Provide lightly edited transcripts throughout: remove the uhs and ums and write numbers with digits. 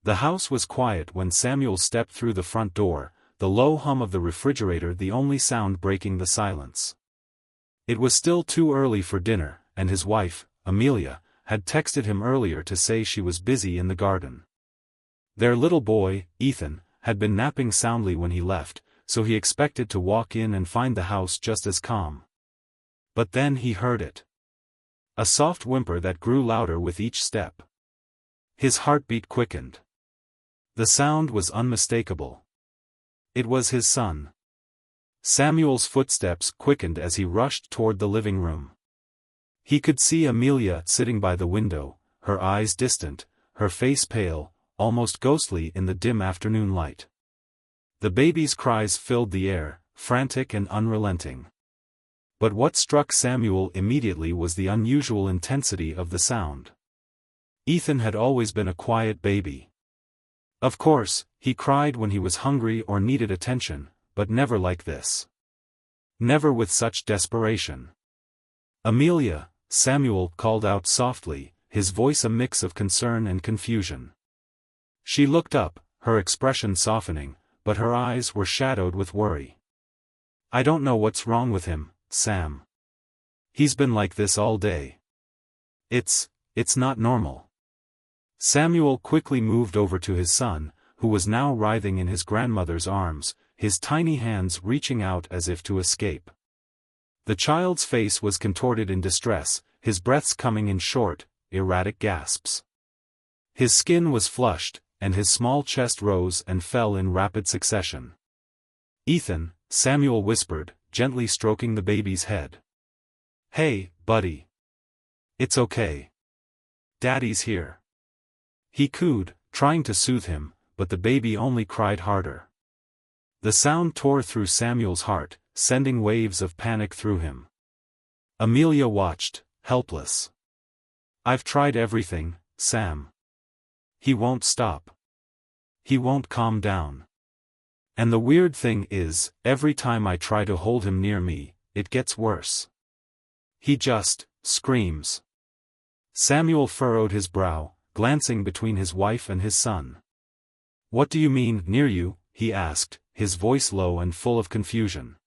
The house was quiet when Samuel stepped through the front door, the low hum of the refrigerator the only sound breaking the silence. It was still too early for dinner, and his wife, Amelia, had texted him earlier to say she was busy in the garden. Their little boy, Ethan, had been napping soundly when he left, so he expected to walk in and find the house just as calm. But then he heard it. A soft whimper that grew louder with each step. His heartbeat quickened. The sound was unmistakable. It was his son. Samuel's footsteps quickened as he rushed toward the living room. He could see Amelia sitting by the window, her eyes distant, her face pale, almost ghostly in the dim afternoon light. The baby's cries filled the air, frantic and unrelenting. But what struck Samuel immediately was the unusual intensity of the sound. Ethan had always been a quiet baby. Of course, he cried when he was hungry or needed attention, but never like this. Never with such desperation. "Amelia," Samuel called out softly, his voice a mix of concern and confusion. She looked up, her expression softening, but her eyes were shadowed with worry. "I don't know what's wrong with him, Sam. He's been like this all day. It's not normal." Samuel quickly moved over to his son, who was now writhing in his grandmother's arms, his tiny hands reaching out as if to escape. The child's face was contorted in distress, his breaths coming in short, erratic gasps. His skin was flushed, and his small chest rose and fell in rapid succession. "Ethan," Samuel whispered, gently stroking the baby's head. "Hey, buddy. It's okay. Daddy's here." He cooed, trying to soothe him, but the baby only cried harder. The sound tore through Samuel's heart, sending waves of panic through him. Amelia watched, helpless. "I've tried everything, Sam. He won't stop. He won't calm down. And the weird thing is, every time I try to hold him near me, it gets worse. He just screams." Samuel furrowed his brow, glancing between his wife and his son. "What do you mean, near you?" he asked, his voice low and full of confusion.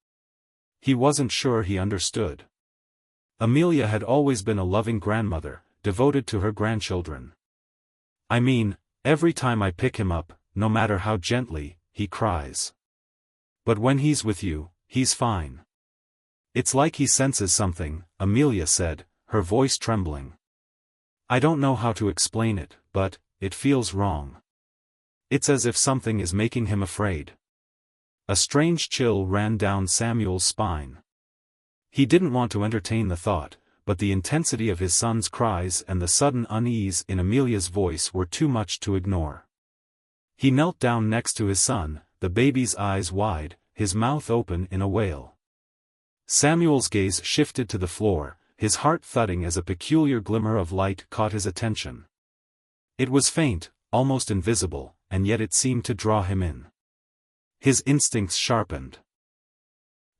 He wasn't sure he understood. Amelia had always been a loving grandmother, devoted to her grandchildren. "I mean, every time I pick him up, no matter how gently, he cries. But when he's with you, he's fine. It's like he senses something," Amelia said, her voice trembling. "I don't know how to explain it, but it feels wrong. It's as if something is making him afraid." A strange chill ran down Samuel's spine. He didn't want to entertain the thought, but the intensity of his son's cries and the sudden unease in Amelia's voice were too much to ignore. He knelt down next to his son, the baby's eyes wide, his mouth open in a wail. Samuel's gaze shifted to the floor, his heart thudding as a peculiar glimmer of light caught his attention. It was faint, almost invisible, and yet it seemed to draw him in. His instincts sharpened.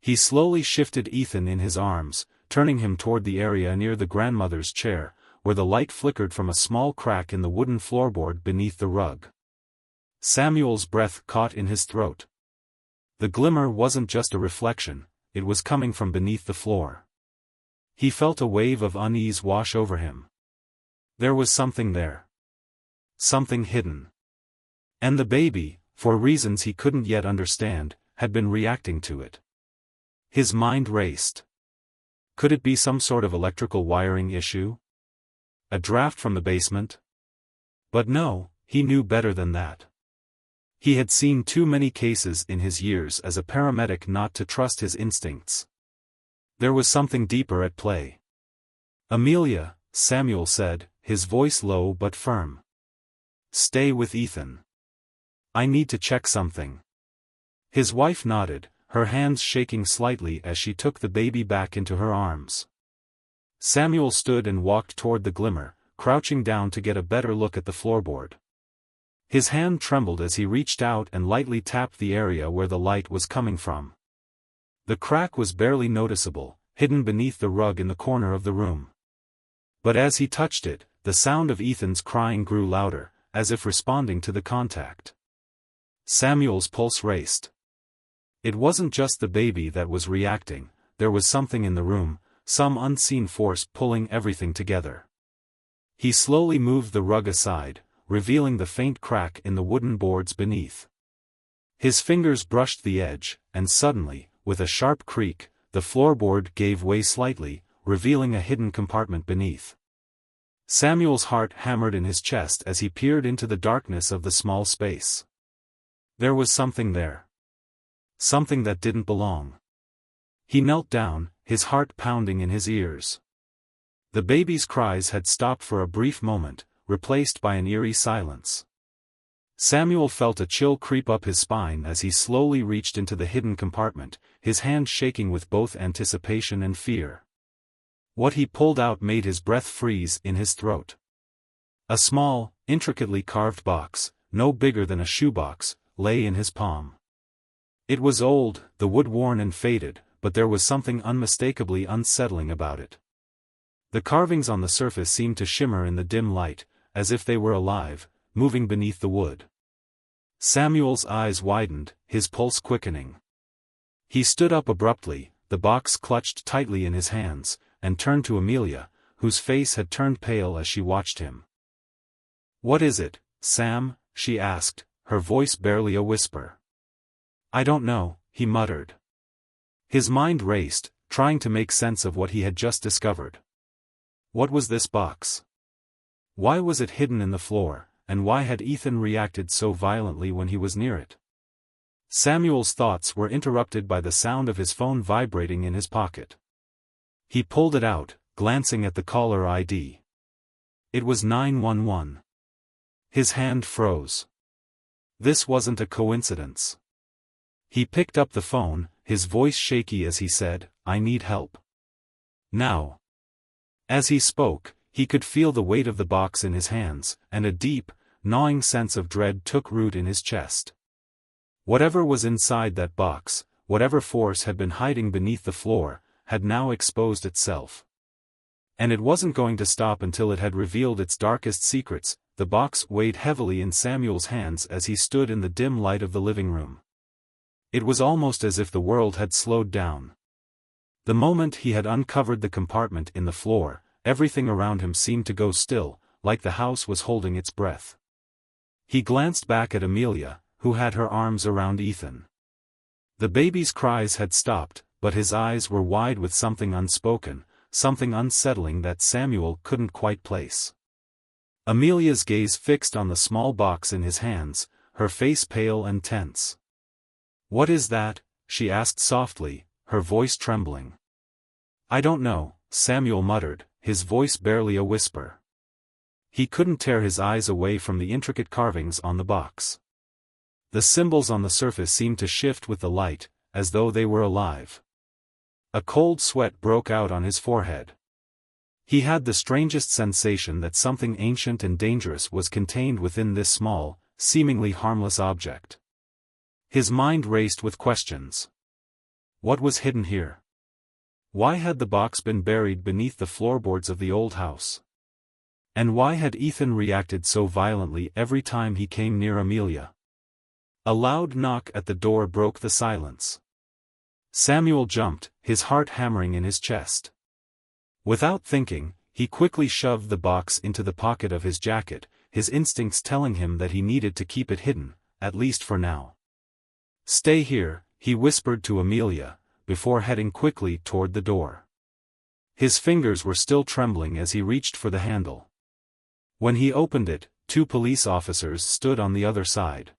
He slowly shifted Ethan in his arms, turning him toward the area near the grandmother's chair, where the light flickered from a small crack in the wooden floorboard beneath the rug. Samuel's breath caught in his throat. The glimmer wasn't just a reflection, it was coming from beneath the floor. He felt a wave of unease wash over him. There was something there. Something hidden. And the baby, for reasons he couldn't yet understand, had been reacting to it. His mind raced. Could it be some sort of electrical wiring issue? A draft from the basement? But no, he knew better than that. He had seen too many cases in his years as a paramedic not to trust his instincts. There was something deeper at play. "Amelia," Samuel said, his voice low but firm. "Stay with Ethan. I need to check something." His wife nodded, her hands shaking slightly as she took the baby back into her arms. Samuel stood and walked toward the glimmer, crouching down to get a better look at the floorboard. His hand trembled as he reached out and lightly tapped the area where the light was coming from. The crack was barely noticeable, hidden beneath the rug in the corner of the room. But as he touched it, the sound of Ethan's crying grew louder, as if responding to the contact. Samuel's pulse raced. It wasn't just the baby that was reacting, there was something in the room, some unseen force pulling everything together. He slowly moved the rug aside, revealing the faint crack in the wooden boards beneath. His fingers brushed the edge, and suddenly, with a sharp creak, the floorboard gave way slightly, revealing a hidden compartment beneath. Samuel's heart hammered in his chest as he peered into the darkness of the small space. There was something there. Something that didn't belong. He knelt down, his heart pounding in his ears. The baby's cries had stopped for a brief moment, replaced by an eerie silence. Samuel felt a chill creep up his spine as he slowly reached into the hidden compartment, his hand shaking with both anticipation and fear. What he pulled out made his breath freeze in his throat. A small, intricately carved box, no bigger than a shoebox, lay in his palm. It was old, the wood worn and faded, but there was something unmistakably unsettling about it. The carvings on the surface seemed to shimmer in the dim light, as if they were alive, moving beneath the wood. Samuel's eyes widened, his pulse quickening. He stood up abruptly, the box clutched tightly in his hands, and turned to Amelia, whose face had turned pale as she watched him. "What is it, Sam?" she asked, her voice barely a whisper. "I don't know," he muttered. His mind raced, trying to make sense of what he had just discovered. What was this box? Why was it hidden in the floor, and why had Ethan reacted so violently when he was near it? Samuel's thoughts were interrupted by the sound of his phone vibrating in his pocket. He pulled it out, glancing at the caller ID. It was 911. His hand froze. This wasn't a coincidence. He picked up the phone, his voice shaky as he said, "I need help. Now." As he spoke, he could feel the weight of the box in his hands, and a deep, gnawing sense of dread took root in his chest. Whatever was inside that box, whatever force had been hiding beneath the floor, had now exposed itself. And it wasn't going to stop until it had revealed its darkest secrets. The box weighed heavily in Samuel's hands as he stood in the dim light of the living room. It was almost as if the world had slowed down. The moment he had uncovered the compartment in the floor, everything around him seemed to go still, like the house was holding its breath. He glanced back at Amelia, who had her arms around Ethan. The baby's cries had stopped, but his eyes were wide with something unspoken, something unsettling that Samuel couldn't quite place. Amelia's gaze fixed on the small box in his hands, her face pale and tense. "What is that?" she asked softly, her voice trembling. "I don't know," Samuel muttered, his voice barely a whisper. He couldn't tear his eyes away from the intricate carvings on the box. The symbols on the surface seemed to shift with the light, as though they were alive. A cold sweat broke out on his forehead. He had the strangest sensation that something ancient and dangerous was contained within this small, seemingly harmless object. His mind raced with questions. What was hidden here? Why had the box been buried beneath the floorboards of the old house? And why had Ethan reacted so violently every time he came near Amelia? A loud knock at the door broke the silence. Samuel jumped, his heart hammering in his chest. Without thinking, he quickly shoved the box into the pocket of his jacket, his instincts telling him that he needed to keep it hidden, at least for now. "Stay here," he whispered to Amelia, before heading quickly toward the door. His fingers were still trembling as he reached for the handle. When he opened it, 2 police officers stood on the other side.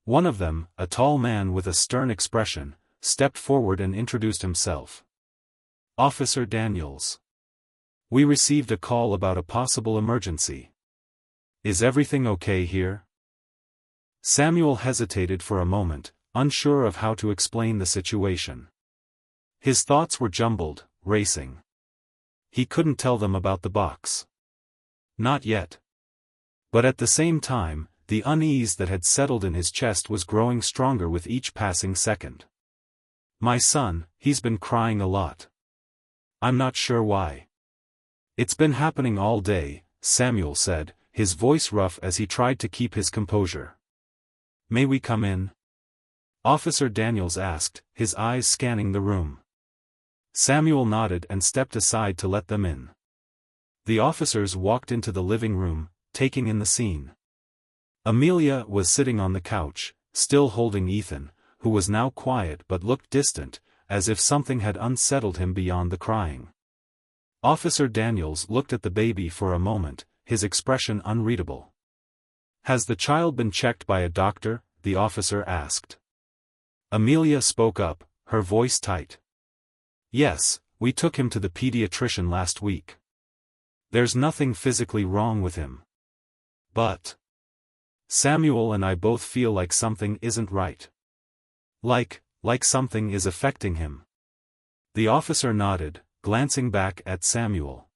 One of them, a tall man with a stern expression, stepped forward and introduced himself. "Officer Daniels. We received a call about a possible emergency. Is everything okay here?" Samuel hesitated for a moment, unsure of how to explain the situation. His thoughts were jumbled, racing. He couldn't tell them about the box. Not yet. But at the same time, the unease that had settled in his chest was growing stronger with each passing second. "My son, he's been crying a lot. I'm not sure why." "It's been happening all day," Samuel said, his voice rough as he tried to keep his composure. "May we come in?" Officer Daniels asked, his eyes scanning the room. Samuel nodded and stepped aside to let them in. The officers walked into the living room, taking in the scene. Amelia was sitting on the couch, still holding Ethan, who was now quiet but looked distant, as if something had unsettled him beyond the crying. Officer Daniels looked at the baby for a moment, his expression unreadable. "Has the child been checked by a doctor?" the officer asked. Amelia spoke up, her voice tight. "Yes, we took him to the pediatrician last week. There's nothing physically wrong with him. But Samuel and I both feel like something isn't right. Like something is affecting him." The officer nodded, glancing back at Samuel.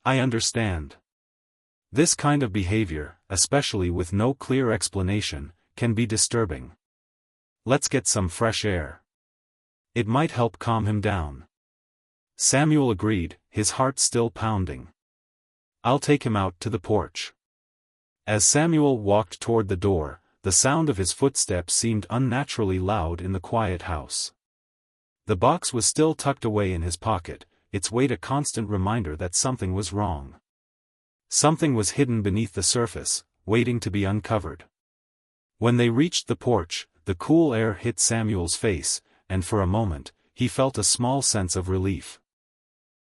"I understand. This kind of behavior, especially with no clear explanation, can be disturbing. Let's get some fresh air. It might help calm him down." Samuel agreed, his heart still pounding. "I'll take him out to the porch." As Samuel walked toward the door, the sound of his footsteps seemed unnaturally loud in the quiet house. The box was still tucked away in his pocket, its weight a constant reminder that something was wrong. Something was hidden beneath the surface, waiting to be uncovered. When they reached the porch, the cool air hit Samuel's face, and for a moment, he felt a small sense of relief.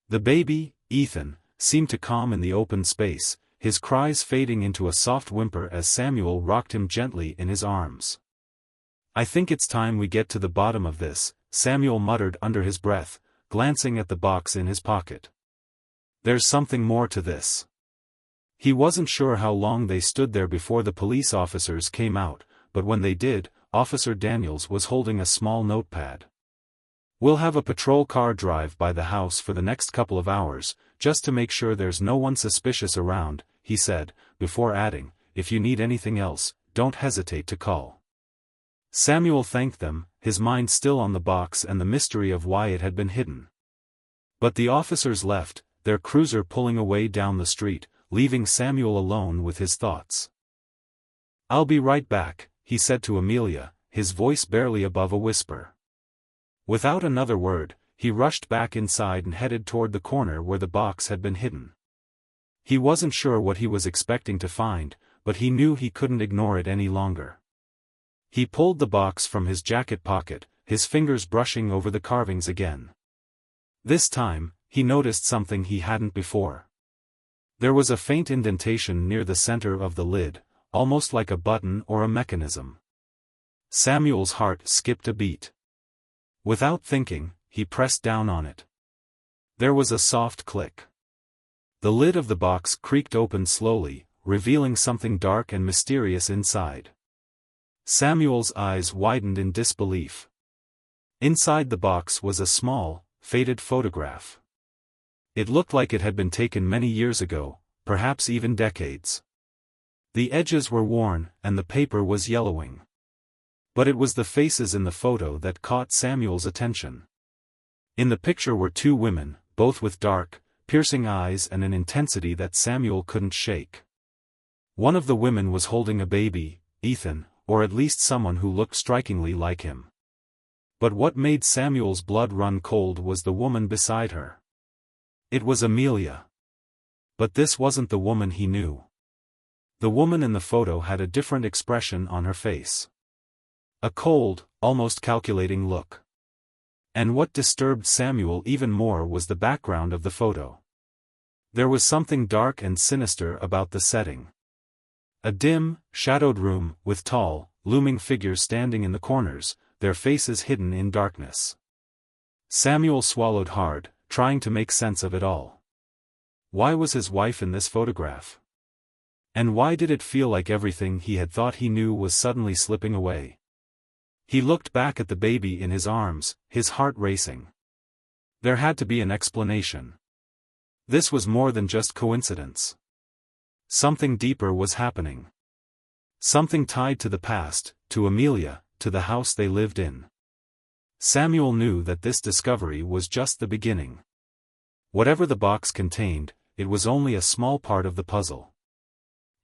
The baby, Ethan, seemed to calm in the open space, his cries fading into a soft whimper as Samuel rocked him gently in his arms. "I think it's time we get to the bottom of this," Samuel muttered under his breath, glancing at the box in his pocket. "There's something more to this." He wasn't sure how long they stood there before the police officers came out, but when they did, Officer Daniels was holding a small notepad. "We'll have a patrol car drive by the house for the next couple of hours, just to make sure there's no one suspicious around," he said, before adding, "If you need anything else, don't hesitate to call." Samuel thanked them, his mind still on the box and the mystery of why it had been hidden. But the officers left, their cruiser pulling away down the street, leaving Samuel alone with his thoughts. "I'll be right back," he said to Amelia, his voice barely above a whisper. Without another word, he rushed back inside and headed toward the corner where the box had been hidden. He wasn't sure what he was expecting to find, but he knew he couldn't ignore it any longer. He pulled the box from his jacket pocket, his fingers brushing over the carvings again. This time, he noticed something he hadn't before. There was a faint indentation near the center of the lid, almost like a button or a mechanism. Samuel's heart skipped a beat. Without thinking, he pressed down on it. There was a soft click. The lid of the box creaked open slowly, revealing something dark and mysterious inside. Samuel's eyes widened in disbelief. Inside the box was a small, faded photograph. It looked like it had been taken many years ago, perhaps even decades. The edges were worn, and the paper was yellowing. But it was the faces in the photo that caught Samuel's attention. In the picture were two women, both with dark, piercing eyes and an intensity that Samuel couldn't shake. One of the women was holding a baby, Ethan, or at least someone who looked strikingly like him. But what made Samuel's blood run cold was the woman beside her. It was Amelia. But this wasn't the woman he knew. The woman in the photo had a different expression on her face. A cold, almost calculating look. And what disturbed Samuel even more was the background of the photo. There was something dark and sinister about the setting. A dim, shadowed room, with tall, looming figures standing in the corners, their faces hidden in darkness. Samuel swallowed hard, trying to make sense of it all. Why was his wife in this photograph? And why did it feel like everything he had thought he knew was suddenly slipping away? He looked back at the baby in his arms, his heart racing. There had to be an explanation. This was more than just coincidence. Something deeper was happening. Something tied to the past, to Amelia, to the house they lived in. Samuel knew that this discovery was just the beginning. Whatever the box contained, it was only a small part of the puzzle.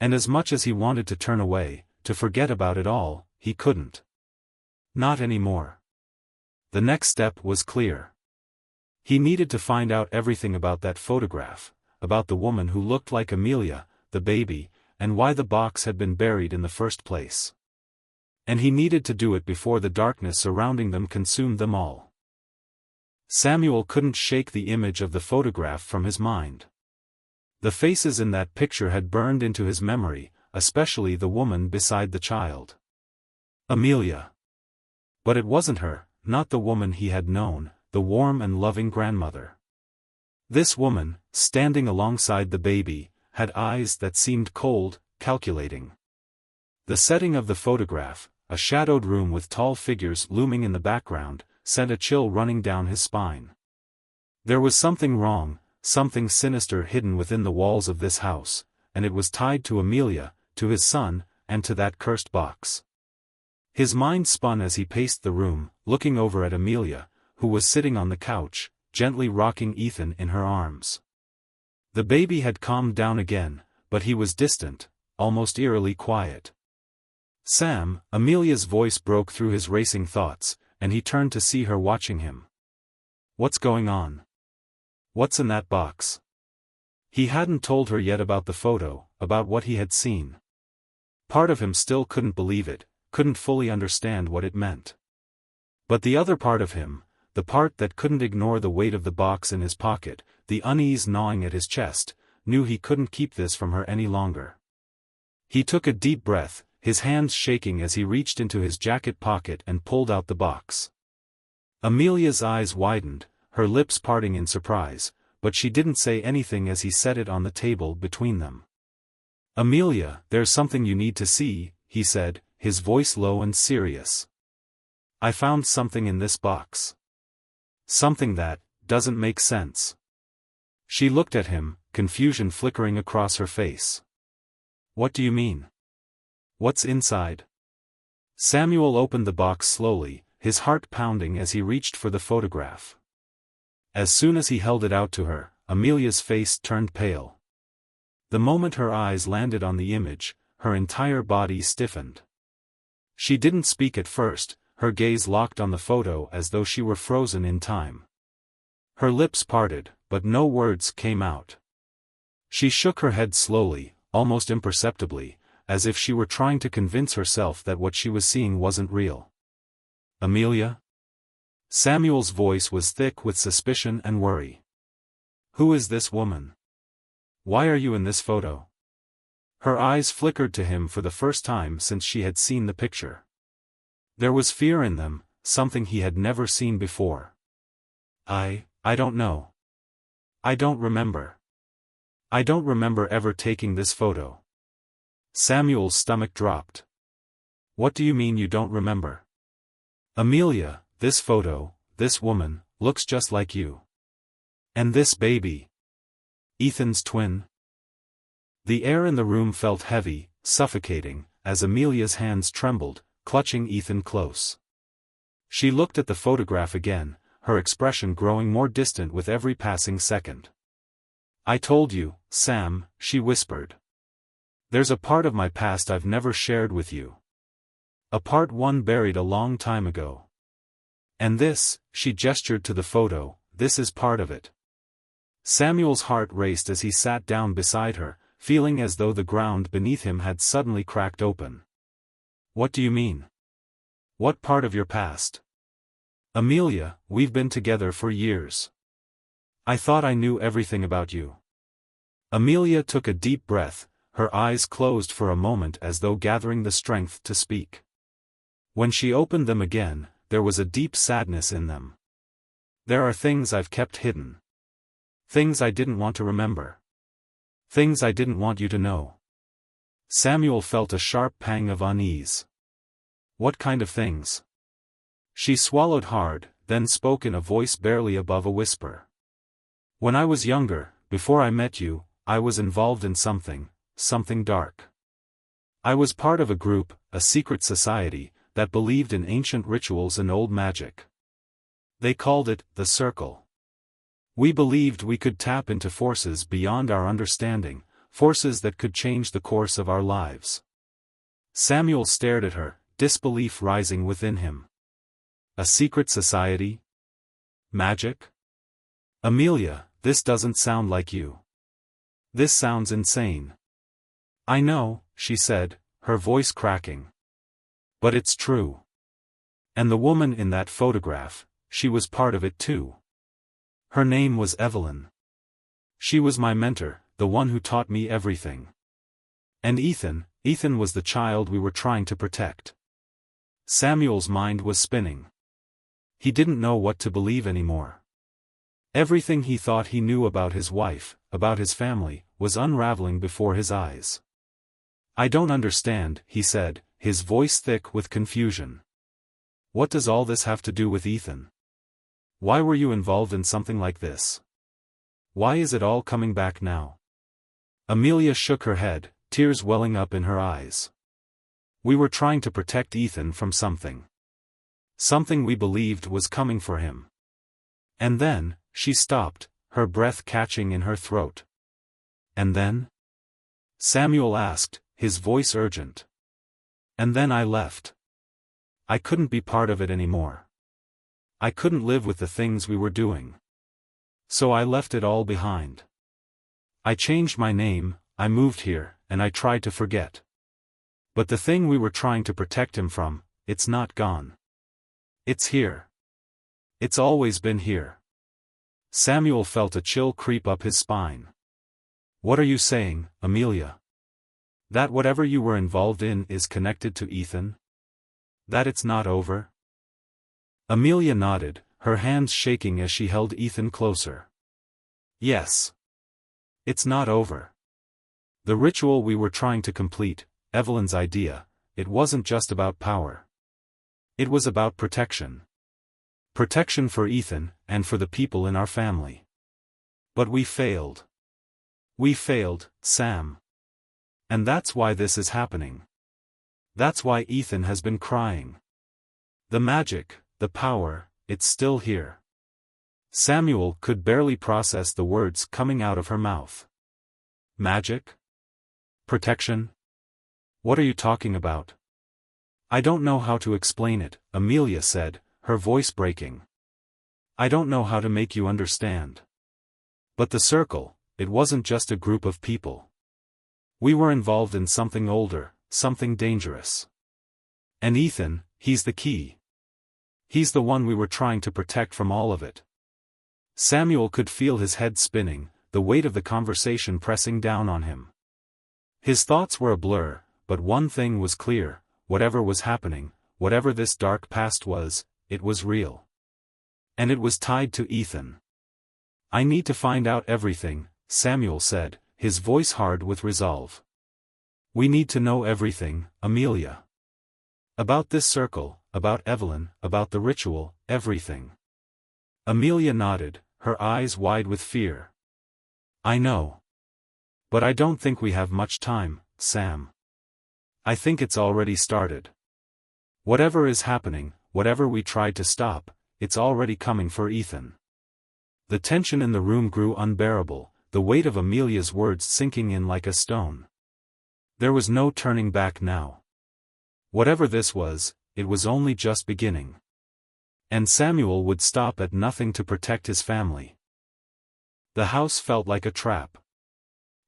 And as much as he wanted to turn away, to forget about it all, he couldn't. Not anymore. The next step was clear. He needed to find out everything about that photograph, about the woman who looked like Amelia, the baby, and why the box had been buried in the first place. And he needed to do it before the darkness surrounding them consumed them all. Samuel couldn't shake the image of the photograph from his mind. The faces in that picture had burned into his memory, especially the woman beside the child. Amelia. But it wasn't her, not the woman he had known, the warm and loving grandmother. This woman, standing alongside the baby, had eyes that seemed cold, calculating. The setting of the photograph, a shadowed room with tall figures looming in the background, sent a chill running down his spine. There was something wrong, something sinister hidden within the walls of this house, and it was tied to Amelia, to his son, and to that cursed box. His mind spun as he paced the room, looking over at Amelia, who was sitting on the couch, gently rocking Ethan in her arms. The baby had calmed down again, but he was distant, almost eerily quiet. "Sam," Amelia's voice broke through his racing thoughts, and he turned to see her watching him. "What's going on? What's in that box?" He hadn't told her yet about the photo, about what he had seen. Part of him still couldn't believe it, couldn't fully understand what it meant. But the other part of him, the part that couldn't ignore the weight of the box in his pocket, the unease gnawing at his chest, knew he couldn't keep this from her any longer. He took a deep breath, his hands shaking as he reached into his jacket pocket and pulled out the box. Amelia's eyes widened, her lips parting in surprise, but she didn't say anything as he set it on the table between them. "Amelia, there's something you need to see," he said, his voice low and serious. "I found something in this box. Something that doesn't make sense." She looked at him, confusion flickering across her face. "What do you mean? What's inside?" Samuel opened the box slowly, his heart pounding as he reached for the photograph. As soon as he held it out to her, Amelia's face turned pale. The moment her eyes landed on the image, her entire body stiffened. She didn't speak at first, her gaze locked on the photo as though she were frozen in time. Her lips parted, but no words came out. She shook her head slowly, almost imperceptibly, as if she were trying to convince herself that what she was seeing wasn't real. "Amelia?" Samuel's voice was thick with suspicion and worry. "Who is this woman? Why are you in this photo?" Her eyes flickered to him for the first time since she had seen the picture. There was fear in them, something he had never seen before. I don't know. I don't remember. I don't remember ever taking this photo." Samuel's stomach dropped. "What do you mean you don't remember?" "Amelia, this photo, this woman, looks just like you. And this baby. Ethan's twin." The air in the room felt heavy, suffocating, as Amelia's hands trembled, clutching Ethan close. She looked at the photograph again, her expression growing more distant with every passing second. "I told you, Sam," she whispered. "There's a part of my past I've never shared with you. A part one buried a long time ago. And this," she gestured to the photo, "this is part of it." Samuel's heart raced as he sat down beside her, feeling as though the ground beneath him had suddenly cracked open. "What do you mean? What part of your past?" "Amelia, we've been together for years. I thought I knew everything about you." Amelia took a deep breath, her eyes closed for a moment as though gathering the strength to speak. When she opened them again, there was a deep sadness in them. "There are things I've kept hidden. Things I didn't want to remember. Things I didn't want you to know." Samuel felt a sharp pang of unease. "What kind of things?" She swallowed hard, then spoke in a voice barely above a whisper. "When I was younger, before I met you, I was involved in something dark. I was part of a group, a secret society, that believed in ancient rituals and old magic. They called it the Circle. We believed we could tap into forces beyond our understanding, forces that could change the course of our lives. Samuel stared at her, disbelief rising within him. A secret society? Magic? Amelia, this doesn't sound like you. This sounds insane. I know, she said, her voice cracking. But it's true. And the woman in that photograph, she was part of it too. Her name was Evelyn. She was my mentor, the one who taught me everything. And Ethan was the child we were trying to protect. Samuel's mind was spinning. He didn't know what to believe anymore. Everything he thought he knew about his wife, about his family, was unraveling before his eyes. I don't understand, he said, his voice thick with confusion. What does all this have to do with Ethan? Why were you involved in something like this? Why is it all coming back now? Amelia shook her head, tears welling up in her eyes. We were trying to protect Ethan from something. Something we believed was coming for him. And then, she stopped, her breath catching in her throat. And then? Samuel asked, his voice urgent. And then I left. I couldn't be part of it anymore. I couldn't live with the things we were doing. So I left it all behind. I changed my name, I moved here, and I tried to forget. But the thing we were trying to protect him from, it's not gone. It's here. It's always been here. Samuel felt a chill creep up his spine. What are you saying, Amelia? That whatever you were involved in is connected to Ethan? That it's not over? Amelia nodded, her hands shaking as she held Ethan closer. Yes. It's not over. The ritual we were trying to complete, Evelyn's idea, it wasn't just about power. It was about protection. Protection for Ethan, and for the people in our family. But we failed. We failed, Sam. And that's why this is happening. That's why Ethan has been crying. The magic, the power, it's still here. Samuel could barely process the words coming out of her mouth. Magic? Protection? What are you talking about? I don't know how to explain it, Amelia said, her voice breaking. I don't know how to make you understand. But the circle, it wasn't just a group of people. We were involved in something older, something dangerous. And Ethan, he's the key. He's the one we were trying to protect from all of it. Samuel could feel his head spinning, the weight of the conversation pressing down on him. His thoughts were a blur, but one thing was clear, whatever was happening, whatever this dark past was, it was real. And it was tied to Ethan. I need to find out everything, Samuel said, his voice hard with resolve. We need to know everything, Amelia. About this circle, about Evelyn, about the ritual, everything. Amelia nodded, her eyes wide with fear. I know. But I don't think we have much time, Sam. I think it's already started. Whatever is happening, whatever we tried to stop, it's already coming for Ethan. The tension in the room grew unbearable, the weight of Amelia's words sinking in like a stone. There was no turning back now. Whatever this was, it was only just beginning. And Samuel would stop at nothing to protect his family. The house felt like a trap.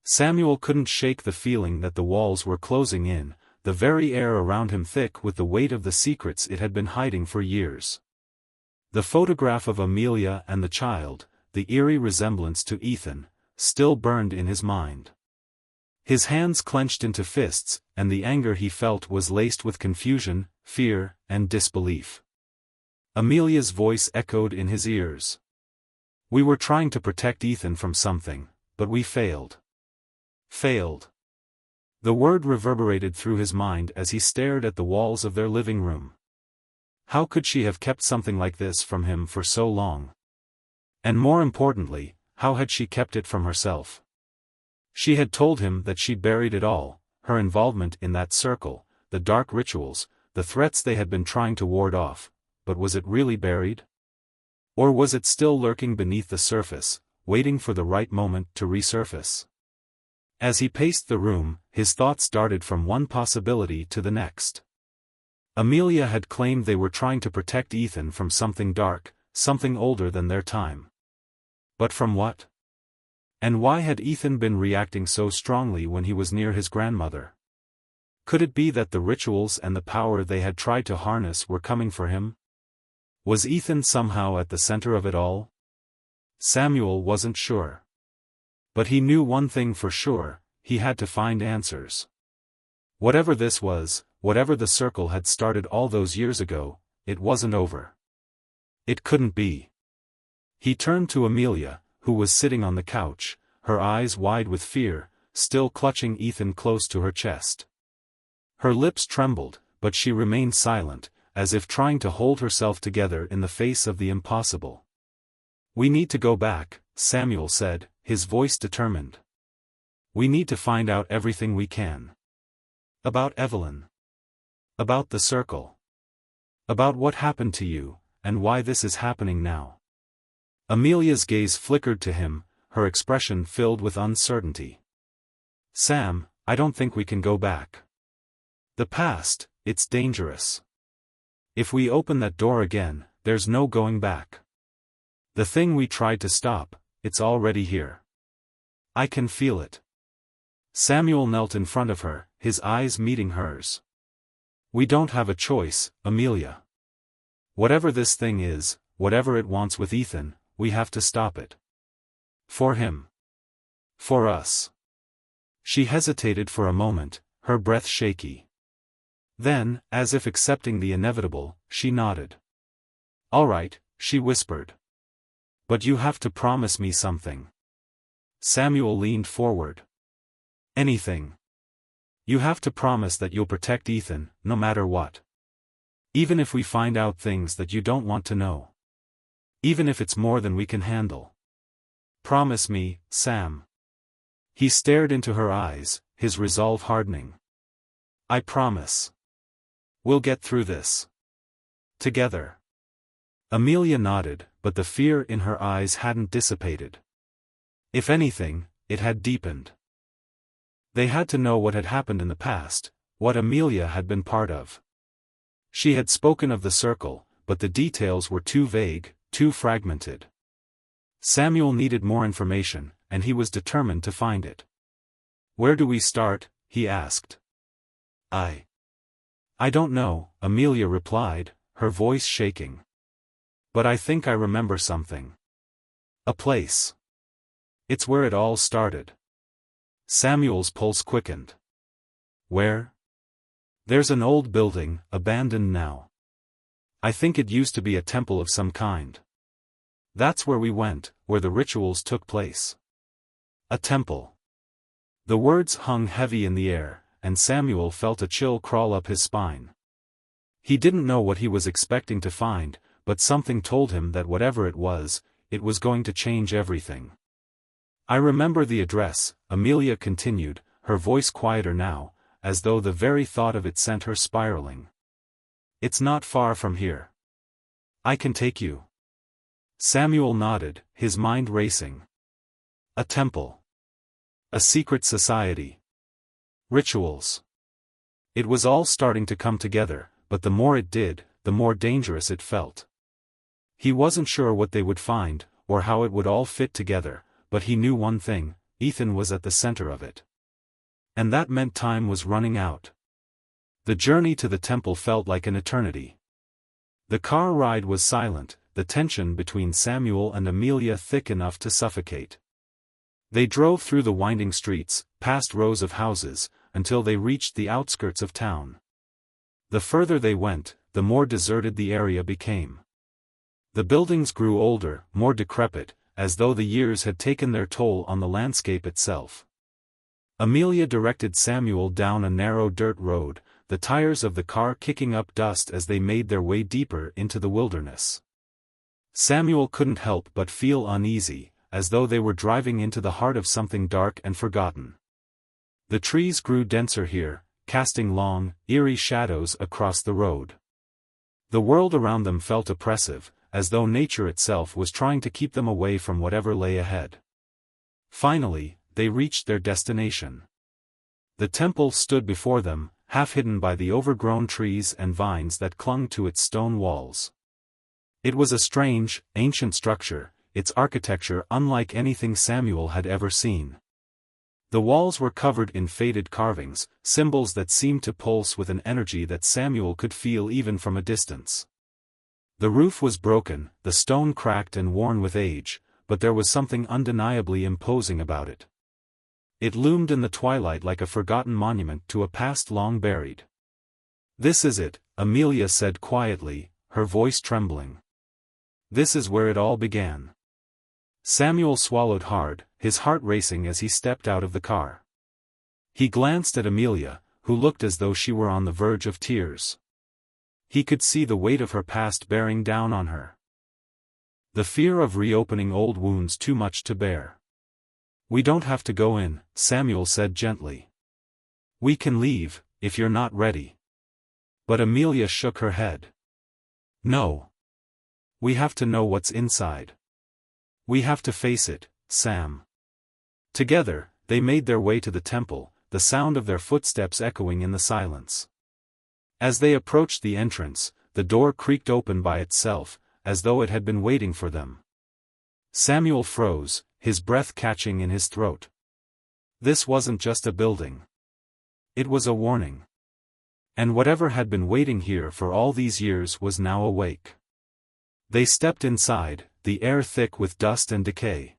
Samuel couldn't shake the feeling that the walls were closing in, the very air around him thick with the weight of the secrets it had been hiding for years. The photograph of Amelia and the child, the eerie resemblance to Ethan, still burned in his mind. His hands clenched into fists, and the anger he felt was laced with confusion, fear, and disbelief. Amelia's voice echoed in his ears. We were trying to protect Ethan from something, but we failed. Failed. The word reverberated through his mind as he stared at the walls of their living room. How could she have kept something like this from him for so long? And more importantly, how had she kept it from herself? She had told him that she'd buried it all, her involvement in that circle, the dark rituals, the threats they had been trying to ward off, but was it really buried? Or was it still lurking beneath the surface, waiting for the right moment to resurface? As he paced the room, his thoughts darted from one possibility to the next. Amelia had claimed they were trying to protect Ethan from something dark, something older than their time. But from what? And why had Ethan been reacting so strongly when he was near his grandmother? Could it be that the rituals and the power they had tried to harness were coming for him? Was Ethan somehow at the center of it all? Samuel wasn't sure. But he knew one thing for sure: he had to find answers. Whatever this was, whatever the circle had started all those years ago, it wasn't over. It couldn't be. He turned to Amelia, who was sitting on the couch, her eyes wide with fear, still clutching Ethan close to her chest. Her lips trembled, but she remained silent, as if trying to hold herself together in the face of the impossible. "We need to go back," Samuel said, his voice determined. "We need to find out everything we can. About Evelyn. About the circle. About what happened to you, and why this is happening now." Amelia's gaze flickered to him, her expression filled with uncertainty. "Sam, I don't think we can go back. The past, it's dangerous. If we open that door again, there's no going back. The thing we tried to stop, it's already here. I can feel it." Samuel knelt in front of her, his eyes meeting hers. "We don't have a choice, Amelia. Whatever this thing is, whatever it wants with Ethan, we have to stop it. For him. For us." She hesitated for a moment, her breath shaky. Then, as if accepting the inevitable, she nodded. "All right," she whispered. "But you have to promise me something." Samuel leaned forward. "Anything. You have to promise that you'll protect Ethan, no matter what. Even if we find out things that you don't want to know. Even if it's more than we can handle. Promise me, Sam." He stared into her eyes, his resolve hardening. "I promise. We'll get through this. Together." Amelia nodded, but the fear in her eyes hadn't dissipated. If anything, it had deepened. They had to know what had happened in the past, what Amelia had been part of. She had spoken of the circle, but the details were too vague, too fragmented. Samuel needed more information, and he was determined to find it. "Where do we start?" he asked. I don't know," Amelia replied, her voice shaking. "But I think I remember something. A place. It's where it all started." Samuel's pulse quickened. "Where?" "There's an old building, abandoned now. I think it used to be a temple of some kind. That's where we went, where the rituals took place." A temple. The words hung heavy in the air, and Samuel felt a chill crawl up his spine. He didn't know what he was expecting to find, but something told him that whatever it was going to change everything. "I remember the address," Amelia continued, her voice quieter now, as though the very thought of it sent her spiraling. "It's not far from here. I can take you." Samuel nodded, his mind racing. A temple. A secret society. Rituals. It was all starting to come together, but the more it did, the more dangerous it felt. He wasn't sure what they would find, or how it would all fit together, but he knew one thing: Ethan was at the center of it. And that meant time was running out. The journey to the temple felt like an eternity. The car ride was silent, the tension between Samuel and Amelia thick enough to suffocate. They drove through the winding streets, past rows of houses, until they reached the outskirts of town. The further they went, the more deserted the area became. The buildings grew older, more decrepit, as though the years had taken their toll on the landscape itself. Amelia directed Samuel down a narrow dirt road, the tires of the car kicking up dust as they made their way deeper into the wilderness. Samuel couldn't help but feel uneasy, as though they were driving into the heart of something dark and forgotten. The trees grew denser here, casting long, eerie shadows across the road. The world around them felt oppressive, as though nature itself was trying to keep them away from whatever lay ahead. Finally, they reached their destination. The temple stood before them, half hidden by the overgrown trees and vines that clung to its stone walls. It was a strange, ancient structure, its architecture unlike anything Samuel had ever seen. The walls were covered in faded carvings, symbols that seemed to pulse with an energy that Samuel could feel even from a distance. The roof was broken, the stone cracked and worn with age, but there was something undeniably imposing about it. It loomed in the twilight like a forgotten monument to a past long buried. "This is it," Amelia said quietly, her voice trembling. "This is where it all began." Samuel swallowed hard, his heart racing as he stepped out of the car. He glanced at Amelia, who looked as though she were on the verge of tears. He could see the weight of her past bearing down on her. The fear of reopening old wounds too much to bear. "We don't have to go in," Samuel said gently. "We can leave, if you're not ready." But Amelia shook her head. "No. We have to know what's inside. We have to face it, Sam." Together, they made their way to the temple, the sound of their footsteps echoing in the silence. As they approached the entrance, the door creaked open by itself, as though it had been waiting for them. Samuel froze, his breath catching in his throat. This wasn't just a building. It was a warning. And whatever had been waiting here for all these years was now awake. They stepped inside, the air thick with dust and decay.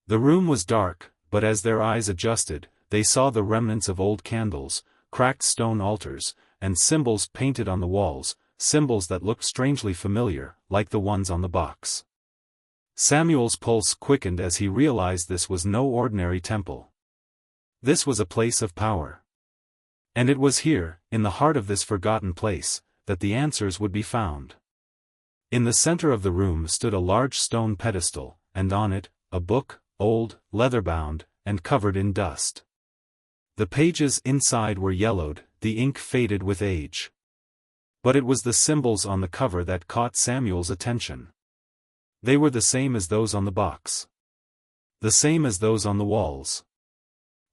The room was dark, but as their eyes adjusted, they saw the remnants of old candles, cracked stone altars, and symbols painted on the walls, symbols that looked strangely familiar, like the ones on the box. Samuel's pulse quickened as he realized this was no ordinary temple. This was a place of power. And it was here, in the heart of this forgotten place, that the answers would be found. In the center of the room stood a large stone pedestal, and on it, a book, old, leather-bound, and covered in dust. The pages inside were yellowed, the ink faded with age. But it was the symbols on the cover that caught Samuel's attention. They were the same as those on the box. The same as those on the walls.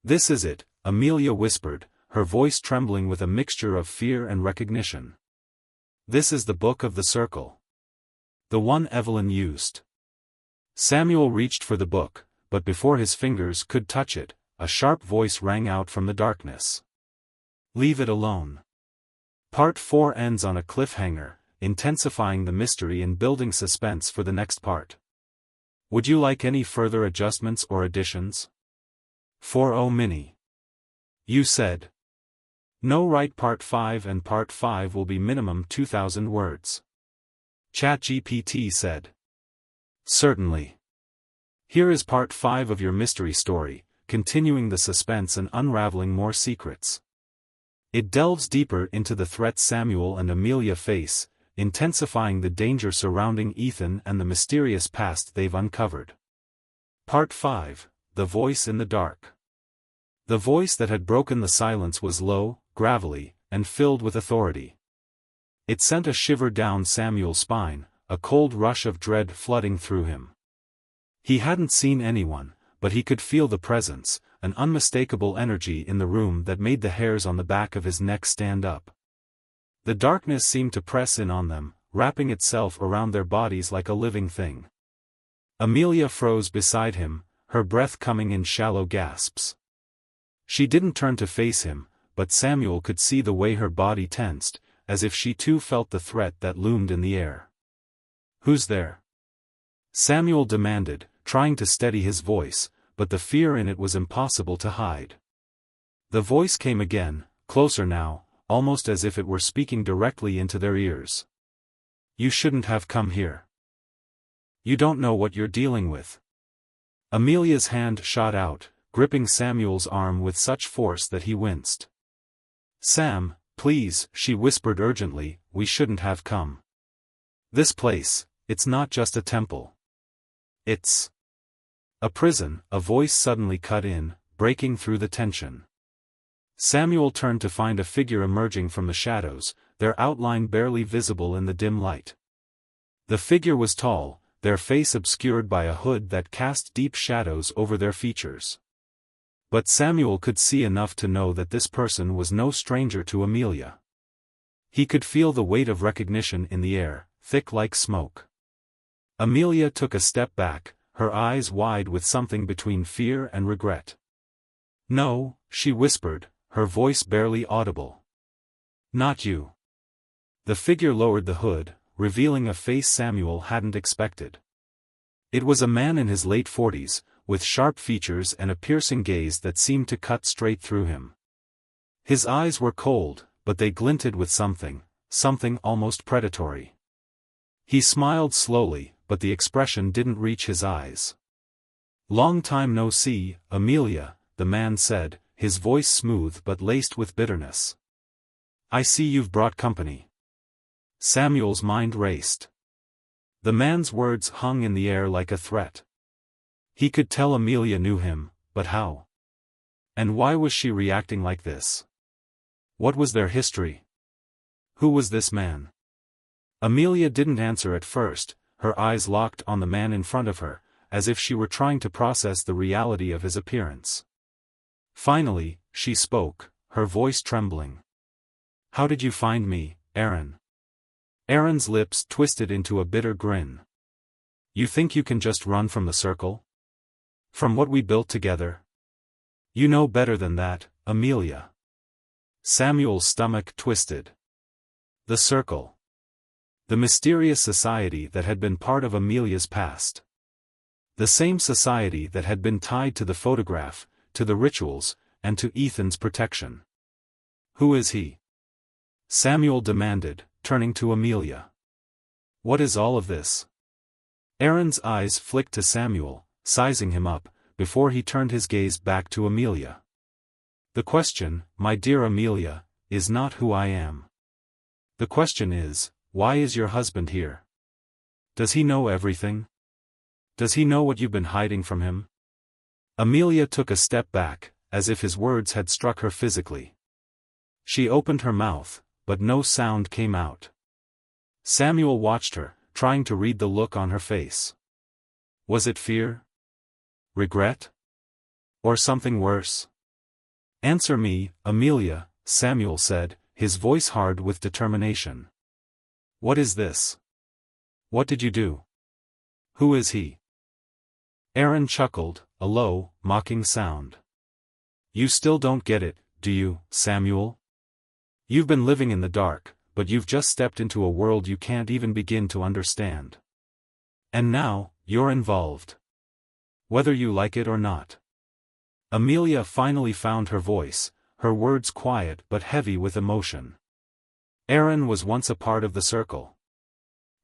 "This is it," Amelia whispered, her voice trembling with a mixture of fear and recognition. "This is the Book of the Circle. The one Evelyn used." Samuel reached for the book, but before his fingers could touch it, a sharp voice rang out from the darkness. "Leave it alone." Part 4 ends on a cliffhanger, intensifying the mystery and building suspense for the next part. Would you like any further adjustments or additions? 4.0 Mini. You said. No, right. Part 5 and Part 5 will be minimum 2,000 words. ChatGPT said. Certainly. Here is Part 5 of your mystery story, continuing the suspense and unraveling more secrets. It delves deeper into the threat Samuel and Amelia face, intensifying the danger surrounding Ethan and the mysterious past they've uncovered. Part 5, The Voice in the Dark. The voice that had broken the silence was low, gravelly, and filled with authority. It sent a shiver down Samuel's spine, a cold rush of dread flooding through him. He hadn't seen anyone, but he could feel the presence, an unmistakable energy in the room that made the hairs on the back of his neck stand up. The darkness seemed to press in on them, wrapping itself around their bodies like a living thing. Amelia froze beside him, her breath coming in shallow gasps. She didn't turn to face him, but Samuel could see the way her body tensed, as if she too felt the threat that loomed in the air. Who's there? Samuel demanded, trying to steady his voice, but the fear in it was impossible to hide. The voice came again, closer now, almost as if it were speaking directly into their ears. You shouldn't have come here. You don't know what you're dealing with. Amelia's hand shot out, gripping Samuel's arm with such force that he winced. Sam, please, she whispered urgently, we shouldn't have come. This place, it's not just a temple. It's a prison, a voice suddenly cut in, breaking through the tension. Samuel turned to find a figure emerging from the shadows, their outline barely visible in the dim light. The figure was tall, their face obscured by a hood that cast deep shadows over their features. But Samuel could see enough to know that this person was no stranger to Amelia. He could feel the weight of recognition in the air, thick like smoke. Amelia took a step back, her eyes wide with something between fear and regret. "No," she whispered, her voice barely audible. "Not you." The figure lowered the hood, revealing a face Samuel hadn't expected. It was a man in his late 40s, with sharp features and a piercing gaze that seemed to cut straight through him. His eyes were cold, but they glinted with something almost predatory. He smiled slowly, but the expression didn't reach his eyes. "Long time no see, Amelia," the man said, his voice smooth but laced with bitterness. "I see you've brought company." Samuel's mind raced. The man's words hung in the air like a threat. He could tell Amelia knew him, but how? And why was she reacting like this? What was their history? Who was this man? Amelia didn't answer at first, her eyes locked on the man in front of her, as if she were trying to process the reality of his appearance. Finally, she spoke, her voice trembling. "How did you find me, Aaron?" Aaron's lips twisted into a bitter grin. "You think you can just run from the circle? From what we built together? You know better than that, Amelia." Samuel's stomach twisted. The circle. The mysterious society that had been part of Amelia's past. The same society that had been tied to the photograph, to the rituals, and to Ethan's protection. "Who is he?" Samuel demanded, turning to Amelia. "What is all of this?" Aaron's eyes flicked to Samuel, sizing him up, before he turned his gaze back to Amelia. "The question, my dear Amelia, is not who I am. The question is, why is your husband here? Does he know everything? Does he know what you've been hiding from him?" Amelia took a step back, as if his words had struck her physically. She opened her mouth, but no sound came out. Samuel watched her, trying to read the look on her face. Was it fear? Regret? Or something worse? "Answer me, Amelia," Samuel said, his voice hard with determination. "What is this? What did you do? Who is he?" Aaron chuckled, a low, mocking sound. "You still don't get it, do you, Samuel? You've been living in the dark, but you've just stepped into a world you can't even begin to understand. And now, you're involved. Whether you like it or not." Amelia finally found her voice, her words quiet but heavy with emotion. "Aaron was once a part of the circle.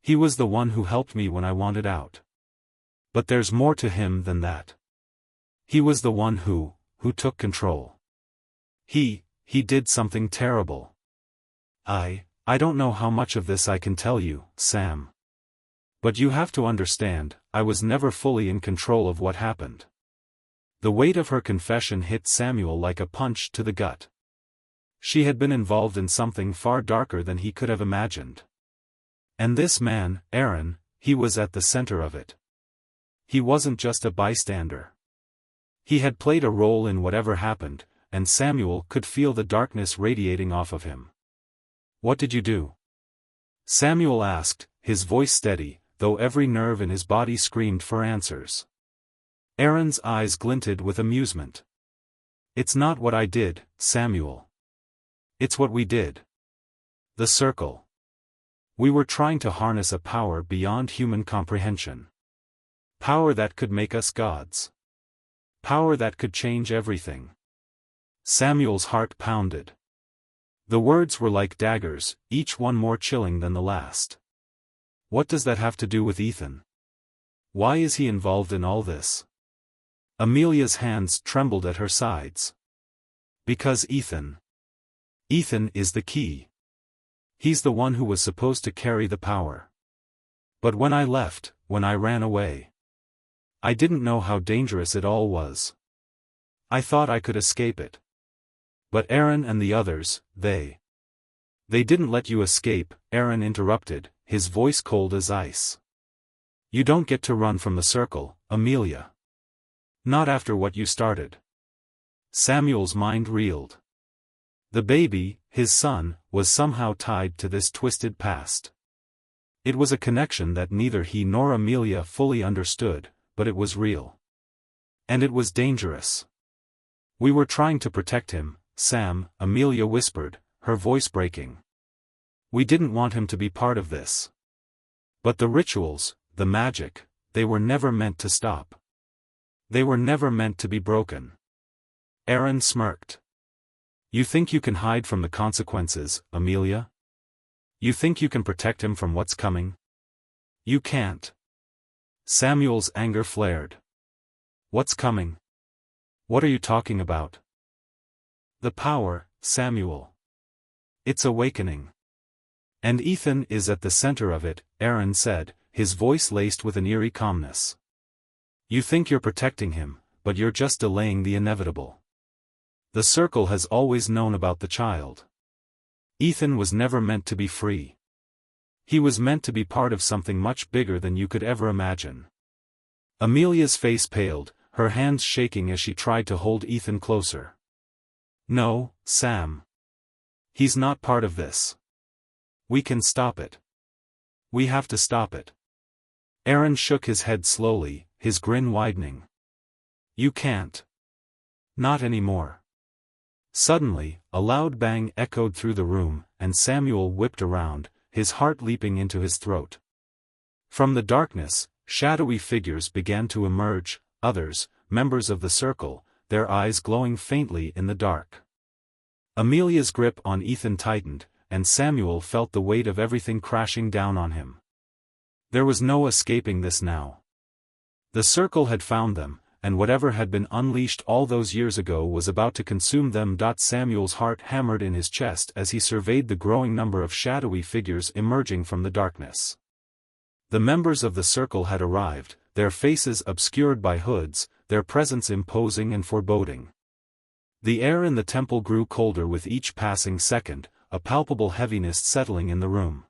He was the one who helped me when I wanted out. But there's more to him than that. He was the one who took control. He did something terrible. I don't know how much of this I can tell you, Sam. But you have to understand, I was never fully in control of what happened." The weight of her confession hit Samuel like a punch to the gut. She had been involved in something far darker than he could have imagined. And this man, Aaron, he was at the center of it. He wasn't just a bystander. He had played a role in whatever happened, and Samuel could feel the darkness radiating off of him. "What did you do?" Samuel asked, his voice steady, though every nerve in his body screamed for answers. Aaron's eyes glinted with amusement. "It's not what I did, Samuel. It's what we did. The circle. We were trying to harness a power beyond human comprehension. Power that could make us gods. Power that could change everything." Samuel's heart pounded. The words were like daggers, each one more chilling than the last. What does that have to do with Ethan? Why is he involved in all this? Amelia's hands trembled at her sides. "Because Ethan is the key. He's the one who was supposed to carry the power. But when I left, when I ran away, I didn't know how dangerous it all was. I thought I could escape it. But Aaron and the others, they didn't let you escape," Aaron interrupted, his voice cold as ice. "You don't get to run from the circle, Amelia. Not after what you started. Samuel's mind reeled. The baby, his son, was somehow tied to this twisted past. It was a connection that neither he nor Amelia fully understood, but it was real. And it was dangerous. "We were trying to protect him, Sam," Amelia whispered, her voice breaking. "We didn't want him to be part of this. But the rituals, the magic, they were never meant to stop. They were never meant to be broken." Aaron smirked. "You think you can hide from the consequences, Amelia? You think you can protect him from what's coming? You can't." Samuel's anger flared. "What's coming? What are you talking about?" "The power, Samuel. It's awakening. And Ethan is at the center of it," Aaron said, his voice laced with an eerie calmness. "You think you're protecting him, but you're just delaying the inevitable. The circle has always known about the child. Ethan was never meant to be free. He was meant to be part of something much bigger than you could ever imagine." Amelia's face paled, her hands shaking as she tried to hold Ethan closer. "No, Sam. He's not part of this. We can stop it. We have to stop it." Aaron shook his head slowly, his grin widening. "You can't. Not anymore." Suddenly, a loud bang echoed through the room, and Samuel whipped around, his heart leaping into his throat. From the darkness, shadowy figures began to emerge, others, members of the circle, their eyes glowing faintly in the dark. Amelia's grip on Ethan tightened, and Samuel felt the weight of everything crashing down on him. There was no escaping this now. The circle had found them, and whatever had been unleashed all those years ago was about to consume them. Samuel's heart hammered in his chest as he surveyed the growing number of shadowy figures emerging from the darkness. The members of the circle had arrived, their faces obscured by hoods, their presence imposing and foreboding. The air in the temple grew colder with each passing second, a palpable heaviness settling in the room.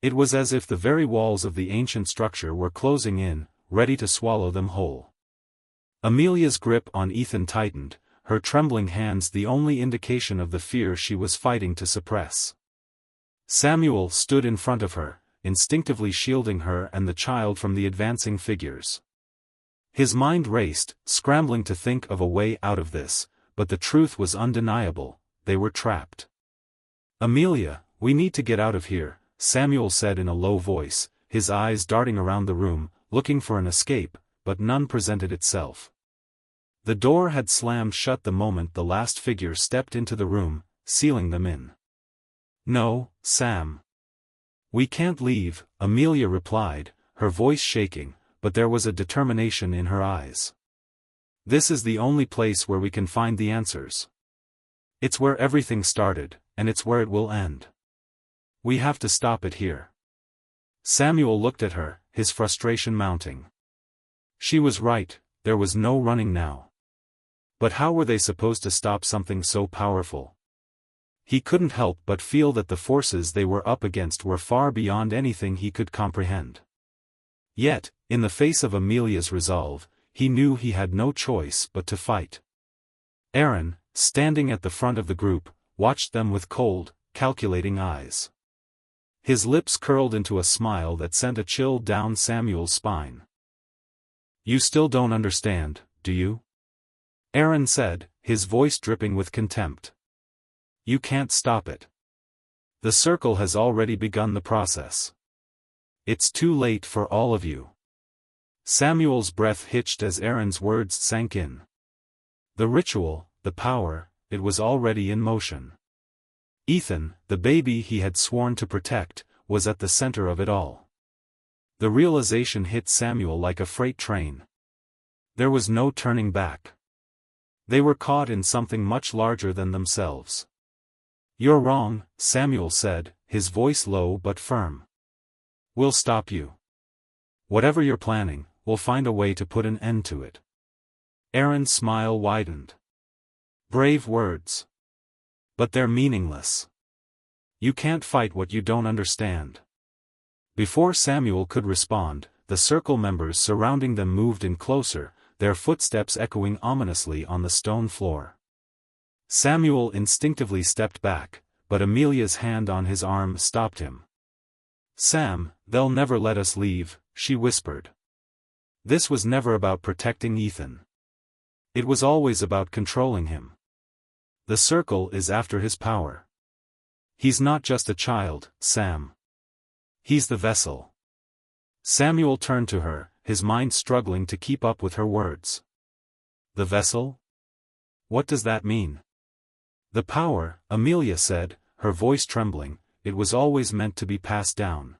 It was as if the very walls of the ancient structure were closing in, ready to swallow them whole. Amelia's grip on Ethan tightened, her trembling hands the only indication of the fear she was fighting to suppress. Samuel stood in front of her, instinctively shielding her and the child from the advancing figures. His mind raced, scrambling to think of a way out of this, but the truth was undeniable: they were trapped. "Amelia, we need to get out of here," Samuel said in a low voice, his eyes darting around the room, looking for an escape, but none presented itself. The door had slammed shut the moment the last figure stepped into the room, sealing them in. "No, Sam. We can't leave," Amelia replied, her voice shaking, but there was a determination in her eyes. "This is the only place where we can find the answers. It's where everything started, and it's where it will end. We have to stop it here." Samuel looked at her, his frustration mounting. She was right, there was no running now. But how were they supposed to stop something so powerful? He couldn't help but feel that the forces they were up against were far beyond anything he could comprehend. Yet, in the face of Amelia's resolve, he knew he had no choice but to fight. Aaron, standing at the front of the group, watched them with cold, calculating eyes. His lips curled into a smile that sent a chill down Samuel's spine. "You still don't understand, do you?" Aaron said, his voice dripping with contempt. "You can't stop it. The circle has already begun the process. It's too late for all of you." Samuel's breath hitched as Aaron's words sank in. The ritual, the power, it was already in motion. Ethan, the baby he had sworn to protect, was at the center of it all. The realization hit Samuel like a freight train. There was no turning back. They were caught in something much larger than themselves. "You're wrong," Samuel said, his voice low but firm. "We'll stop you. Whatever you're planning, we'll find a way to put an end to it." Aaron's smile widened. Brave words. But they're meaningless. You can't fight what you don't understand. Before Samuel could respond, the circle members surrounding them moved in closer, their footsteps echoing ominously on the stone floor. Samuel instinctively stepped back, but Amelia's hand on his arm stopped him. "Sam, they'll never let us leave," she whispered. This was never about protecting Ethan. It was always about controlling him. The circle is after his power. He's not just a child, Sam. He's the vessel. Samuel turned to her, his mind struggling to keep up with her words. The vessel? What does that mean? The power, Amelia said, her voice trembling, it was always meant to be passed down.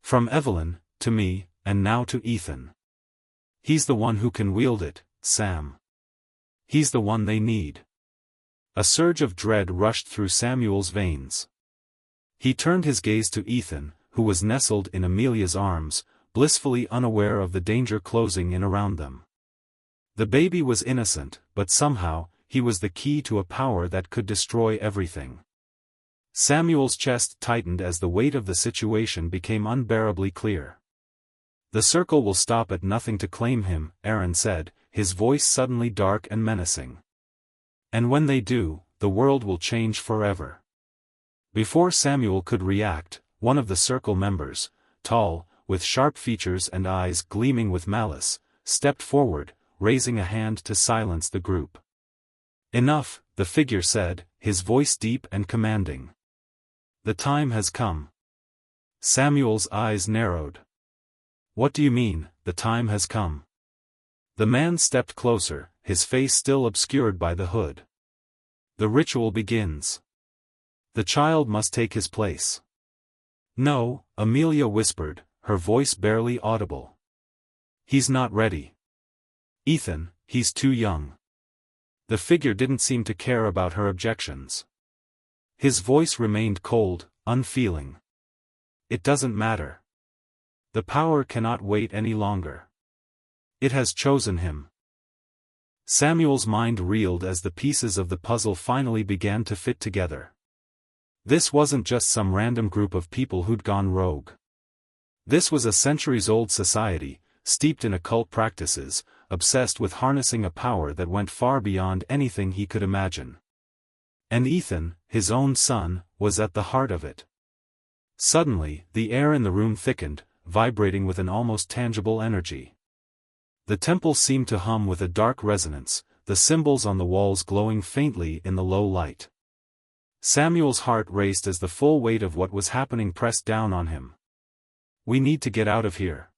From Evelyn, to me, and now to Ethan. He's the one who can wield it, Sam. He's the one they need. A surge of dread rushed through Samuel's veins. He turned his gaze to Ethan, who was nestled in Amelia's arms, blissfully unaware of the danger closing in around them. The baby was innocent, but somehow, he was the key to a power that could destroy everything. Samuel's chest tightened as the weight of the situation became unbearably clear. "The circle will stop at nothing to claim him," Aaron said, his voice suddenly dark and menacing. "And when they do, the world will change forever." Before Samuel could react, one of the circle members, tall, with sharp features and eyes gleaming with malice, stepped forward, raising a hand to silence the group. "Enough," the figure said, his voice deep and commanding. "The time has come." Samuel's eyes narrowed. "What do you mean, the time has come?" The man stepped closer, his face still obscured by the hood. "The ritual begins. The child must take his place." "No," Amelia whispered, her voice barely audible. "He's not ready. Ethan, he's too young." The figure didn't seem to care about her objections. His voice remained cold, unfeeling. "It doesn't matter. The power cannot wait any longer. It has chosen him." Samuel's mind reeled as the pieces of the puzzle finally began to fit together. This wasn't just some random group of people who'd gone rogue. This was a centuries-old society, steeped in occult practices, obsessed with harnessing a power that went far beyond anything he could imagine. And Ethan, his own son, was at the heart of it. Suddenly, the air in the room thickened, vibrating with an almost tangible energy. The temple seemed to hum with a dark resonance, the symbols on the walls glowing faintly in the low light. Samuel's heart raced as the full weight of what was happening pressed down on him. "We need to get out of here.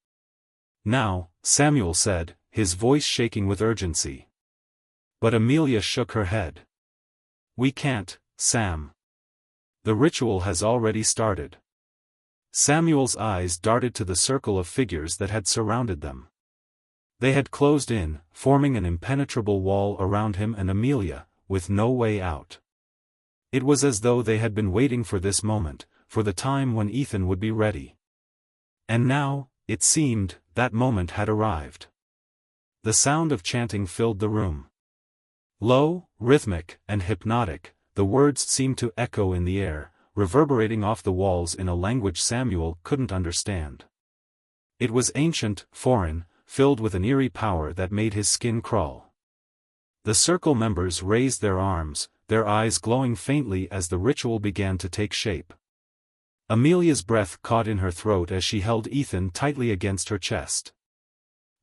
Now," Samuel said, his voice shaking with urgency. But Amelia shook her head. "We can't, Sam. The ritual has already started." Samuel's eyes darted to the circle of figures that had surrounded them. They had closed in, forming an impenetrable wall around him and Amelia, with no way out. It was as though they had been waiting for this moment, for the time when Ethan would be ready. And now, it seemed, that moment had arrived. The sound of chanting filled the room. Low, rhythmic, and hypnotic, the words seemed to echo in the air, reverberating off the walls in a language Samuel couldn't understand. It was ancient, foreign, filled with an eerie power that made his skin crawl. The circle members raised their arms, their eyes glowing faintly as the ritual began to take shape. Amelia's breath caught in her throat as she held Ethan tightly against her chest.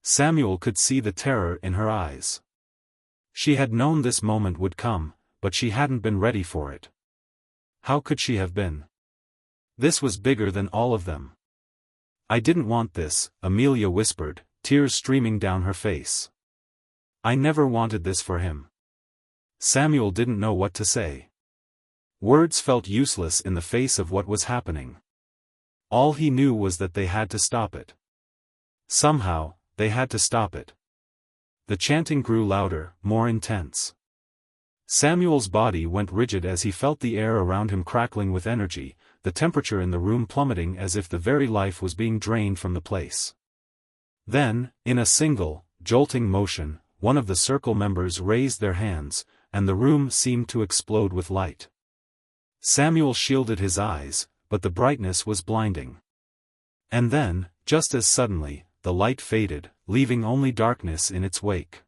Samuel could see the terror in her eyes. She had known this moment would come, but she hadn't been ready for it. How could she have been? This was bigger than all of them. "I didn't want this," Amelia whispered, tears streaming down her face. "I never wanted this for him." Samuel didn't know what to say. Words felt useless in the face of what was happening. All he knew was that they had to stop it. Somehow, they had to stop it. The chanting grew louder, more intense. Samuel's body went rigid as he felt the air around him crackling with energy, the temperature in the room plummeting as if the very life was being drained from the place. Then, in a single, jolting motion, one of the circle members raised their hands, and the room seemed to explode with light. Samuel shielded his eyes, but the brightness was blinding. And then, just as suddenly, the light faded, leaving only darkness in its wake.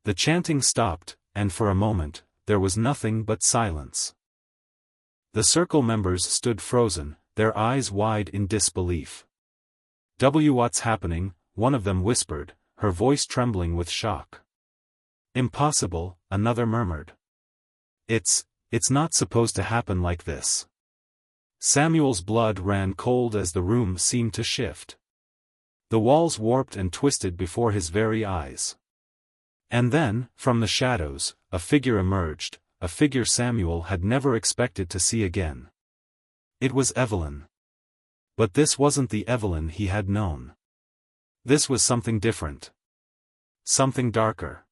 The chanting stopped, and for a moment, there was nothing but silence. The circle members stood frozen, their eyes wide in disbelief. "What's happening?" one of them whispered, her voice trembling with shock. "Impossible," another murmured. It's not supposed to happen like this." Samuel's blood ran cold as the room seemed to shift. The walls warped and twisted before his very eyes. And then, from the shadows, a figure emerged, a figure Samuel had never expected to see again. It was Evelyn. But this wasn't the Evelyn he had known. This was something different. Something darker.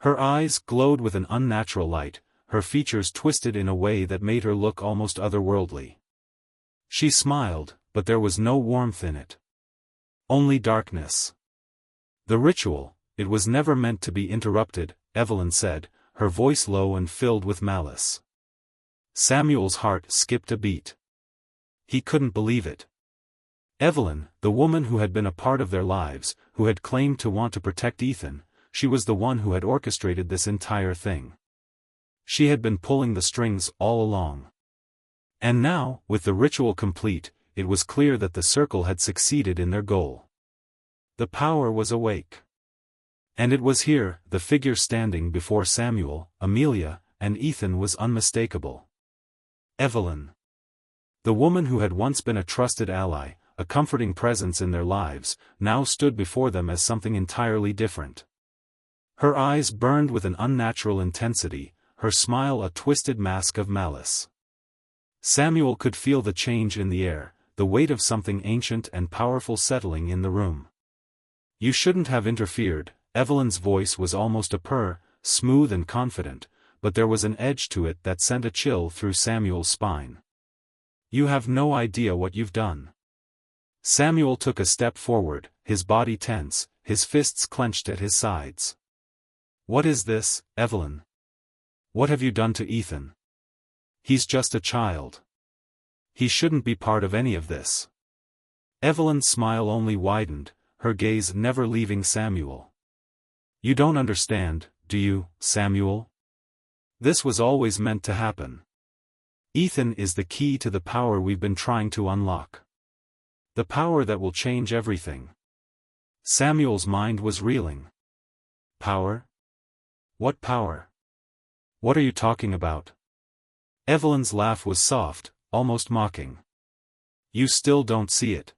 Her eyes glowed with an unnatural light, her features twisted in a way that made her look almost otherworldly. She smiled, but there was no warmth in it. Only darkness. "The ritual, it was never meant to be interrupted," Evelyn said, her voice low and filled with malice. Samuel's heart skipped a beat. He couldn't believe it. Evelyn, the woman who had been a part of their lives, who had claimed to want to protect Ethan, she was the one who had orchestrated this entire thing. She had been pulling the strings all along. And now, with the ritual complete, it was clear that the circle had succeeded in their goal. The power was awake. And it was here, the figure standing before Samuel, Amelia, and Ethan was unmistakable. Evelyn. The woman who had once been a trusted ally, a comforting presence in their lives, now stood before them as something entirely different. Her eyes burned with an unnatural intensity, her smile a twisted mask of malice. Samuel could feel the change in the air, the weight of something ancient and powerful settling in the room. "You shouldn't have interfered." Evelyn's voice was almost a purr, smooth and confident, but there was an edge to it that sent a chill through Samuel's spine. "You have no idea what you've done." Samuel took a step forward, his body tense, his fists clenched at his sides. "What is this, Evelyn? What have you done to Ethan? He's just a child. He shouldn't be part of any of this." Evelyn's smile only widened, her gaze never leaving Samuel. "You don't understand, do you, Samuel? This was always meant to happen. Ethan is the key to the power we've been trying to unlock. The power that will change everything." Samuel's mind was reeling. "Power? What power? What are you talking about?" Evelyn's laugh was soft, almost mocking. "You still don't see it.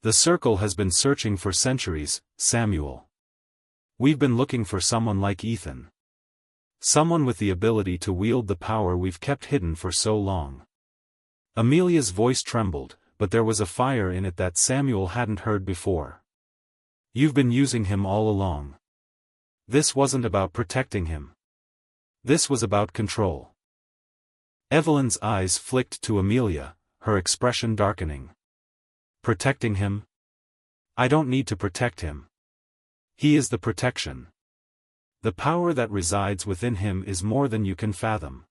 The circle has been searching for centuries, Samuel. We've been looking for someone like Ethan. Someone with the ability to wield the power we've kept hidden for so long." Amelia's voice trembled, but there was a fire in it that Samuel hadn't heard before. "You've been using him all along. This wasn't about protecting him. This was about control." Evelyn's eyes flicked to Amelia, her expression darkening. "Protecting him? I don't need to protect him. He is the protection. The power that resides within him is more than you can fathom."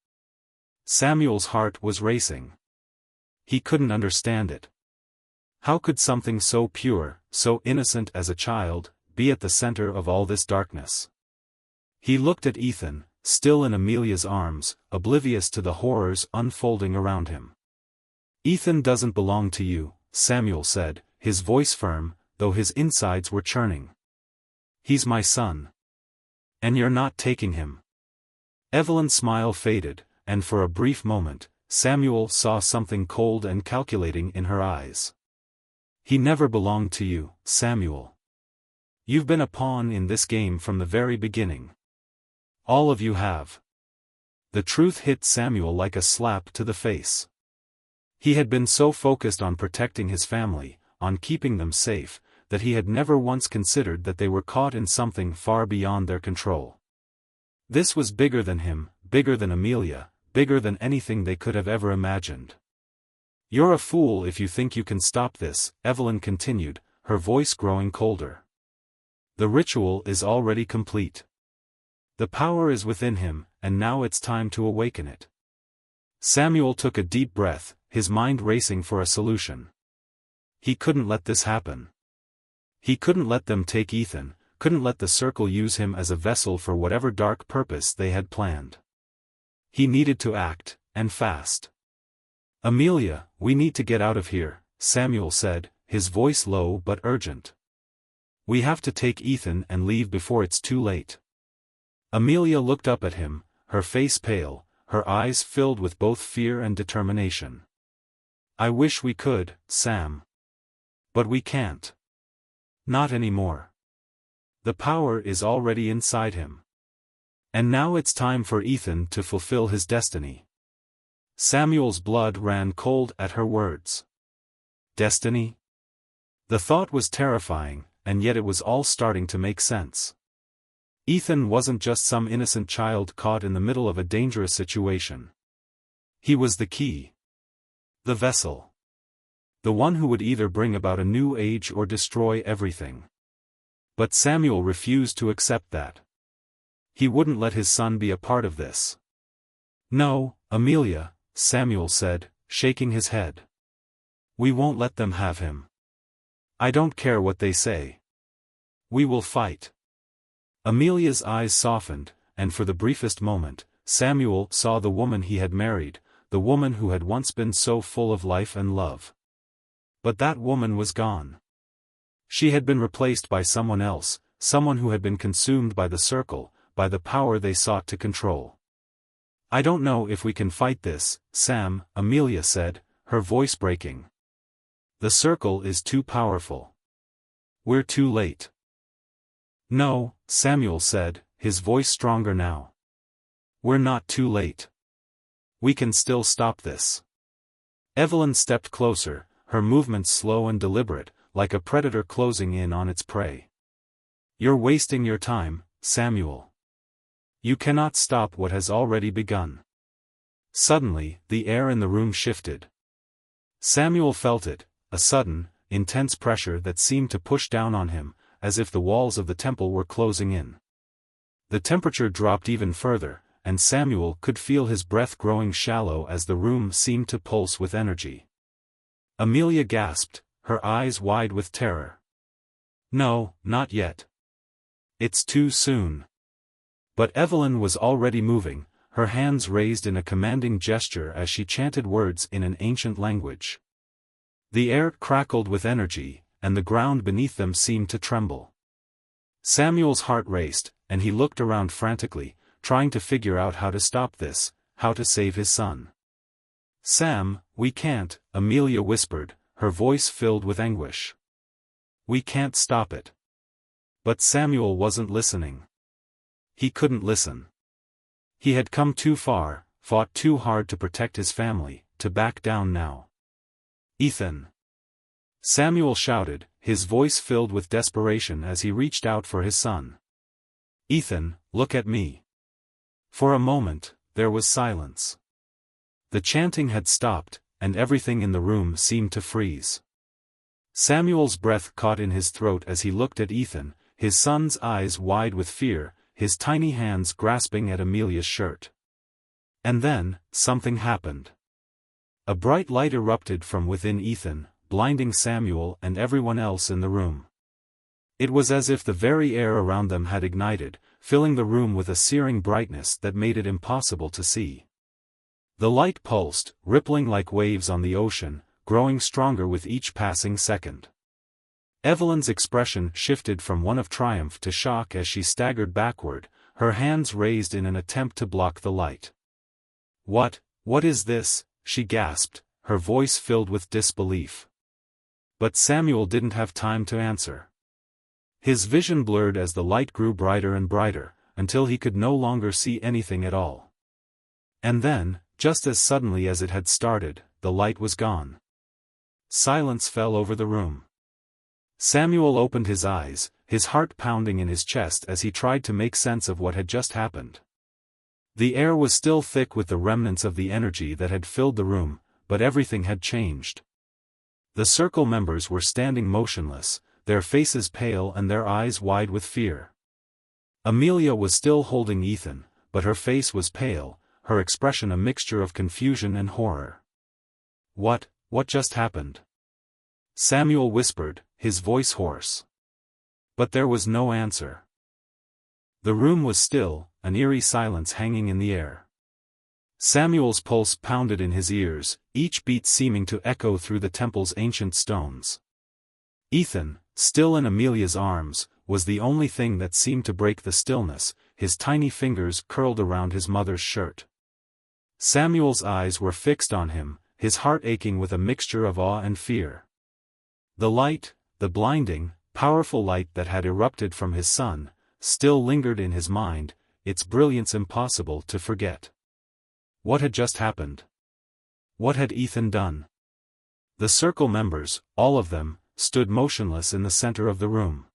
Samuel's heart was racing. He couldn't understand it. How could something so pure, so innocent as a child, be at the center of all this darkness? He looked at Ethan, still in Amelia's arms, oblivious to the horrors unfolding around him. "Ethan doesn't belong to you," Samuel said, his voice firm, though his insides were churning. "He's my son. And you're not taking him." Evelyn's smile faded, and for a brief moment, Samuel saw something cold and calculating in her eyes. "He never belonged to you, Samuel. You've been a pawn in this game from the very beginning. All of you have." The truth hit Samuel like a slap to the face. He had been so focused on protecting his family, on keeping them safe, that he had never once considered that they were caught in something far beyond their control. This was bigger than him, bigger than Amelia, bigger than anything they could have ever imagined. "You're a fool if you think you can stop this," Evelyn continued, her voice growing colder. "The ritual is already complete. The power is within him, and now it's time to awaken it." Samuel took a deep breath, his mind racing for a solution. He couldn't let this happen. He couldn't let them take Ethan, couldn't let the circle use him as a vessel for whatever dark purpose they had planned. He needed to act, and fast. "Amelia, we need to get out of here," Samuel said, his voice low but urgent. "We have to take Ethan and leave before it's too late." Amelia looked up at him, her face pale, her eyes filled with both fear and determination. "I wish we could, Sam. But we can't. Not anymore. The power is already inside him. And now it's time for Ethan to fulfill his destiny." Samuel's blood ran cold at her words. Destiny? The thought was terrifying, and yet it was all starting to make sense. Ethan wasn't just some innocent child caught in the middle of a dangerous situation. He was the key. The vessel. The one who would either bring about a new age or destroy everything. But Samuel refused to accept that. He wouldn't let his son be a part of this. "No, Amelia," Samuel said, shaking his head. "We won't let them have him. I don't care what they say. We will fight." Amelia's eyes softened, and for the briefest moment, Samuel saw the woman he had married, the woman who had once been so full of life and love. But that woman was gone. She had been replaced by someone else, someone who had been consumed by the circle, by the power they sought to control. "I don't know if we can fight this, Sam," Amelia said, her voice breaking. "The circle is too powerful. We're too late." "No," Samuel said, his voice stronger now. "We're not too late. We can still stop this." Evelyn stepped closer, her movements slow and deliberate, like a predator closing in on its prey. "You're wasting your time, Samuel. You cannot stop what has already begun." Suddenly, the air in the room shifted. Samuel felt it, a sudden, intense pressure that seemed to push down on him, as if the walls of the temple were closing in. The temperature dropped even further, and Samuel could feel his breath growing shallow as the room seemed to pulse with energy. Amelia gasped, her eyes wide with terror. "No, not yet. It's too soon." But Evelyn was already moving, her hands raised in a commanding gesture as she chanted words in an ancient language. The air crackled with energy, and the ground beneath them seemed to tremble. Samuel's heart raced, and he looked around frantically, trying to figure out how to stop this, how to save his son. "Sam, we can't," Amelia whispered, her voice filled with anguish. "We can't stop it." But Samuel wasn't listening. He couldn't listen. He had come too far, fought too hard to protect his family, to back down now. "Ethan!" Samuel shouted, his voice filled with desperation as he reached out for his son. "Ethan, look at me." For a moment, there was silence. The chanting had stopped, and everything in the room seemed to freeze. Samuel's breath caught in his throat as he looked at Ethan, his son's eyes wide with fear, his tiny hands grasping at Amelia's shirt. And then, something happened. A bright light erupted from within Ethan, blinding Samuel and everyone else in the room. It was as if the very air around them had ignited, filling the room with a searing brightness that made it impossible to see. The light pulsed, rippling like waves on the ocean, growing stronger with each passing second. Evelyn's expression shifted from one of triumph to shock as she staggered backward, her hands raised in an attempt to block the light. What is this?" she gasped, her voice filled with disbelief. But Samuel didn't have time to answer. His vision blurred as the light grew brighter and brighter, until he could no longer see anything at all. And then, just as suddenly as it had started, the light was gone. Silence fell over the room. Samuel opened his eyes, his heart pounding in his chest as he tried to make sense of what had just happened. The air was still thick with the remnants of the energy that had filled the room, but everything had changed. The circle members were standing motionless, their faces pale and their eyes wide with fear. Amelia was still holding Ethan, but her face was pale, her expression a mixture of confusion and horror. What just happened?" Samuel whispered, his voice hoarse. But there was no answer. The room was still, an eerie silence hanging in the air. Samuel's pulse pounded in his ears, each beat seeming to echo through the temple's ancient stones. Ethan, still in Amelia's arms, was the only thing that seemed to break the stillness, his tiny fingers curled around his mother's shirt. Samuel's eyes were fixed on him, his heart aching with a mixture of awe and fear. The light, the blinding, powerful light that had erupted from his son, still lingered in his mind, its brilliance impossible to forget. What had just happened? What had Ethan done? The circle members, all of them, stood motionless in the center of the room.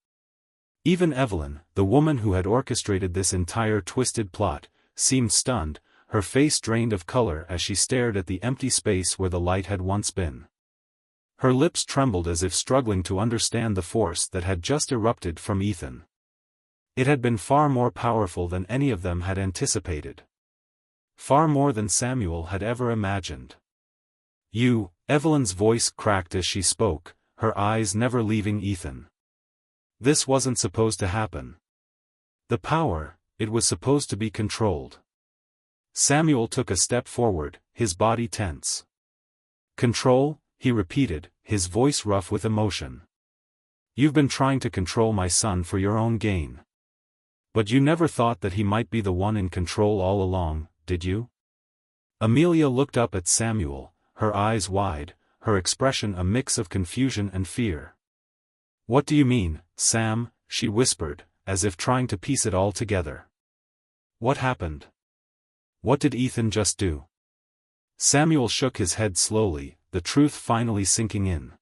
Even Evelyn, the woman who had orchestrated this entire twisted plot, seemed stunned, her face drained of color as she stared at the empty space where the light had once been. Her lips trembled as if struggling to understand the force that had just erupted from Ethan. It had been far more powerful than any of them had anticipated. Far more than Samuel had ever imagined. Evelyn's voice cracked as she spoke, her eyes never leaving Ethan. This wasn't supposed to happen. The power, it was supposed to be controlled. Samuel took a step forward, his body tense. Control, he repeated, his voice rough with emotion. You've been trying to control my son for your own gain. But you never thought that he might be the one in control all along, did you? Amelia looked up at Samuel, her eyes wide, her expression a mix of confusion and fear. What do you mean, Sam? She whispered, as if trying to piece it all together. What happened? What did Ethan just do? Samuel shook his head slowly, the truth finally sinking in.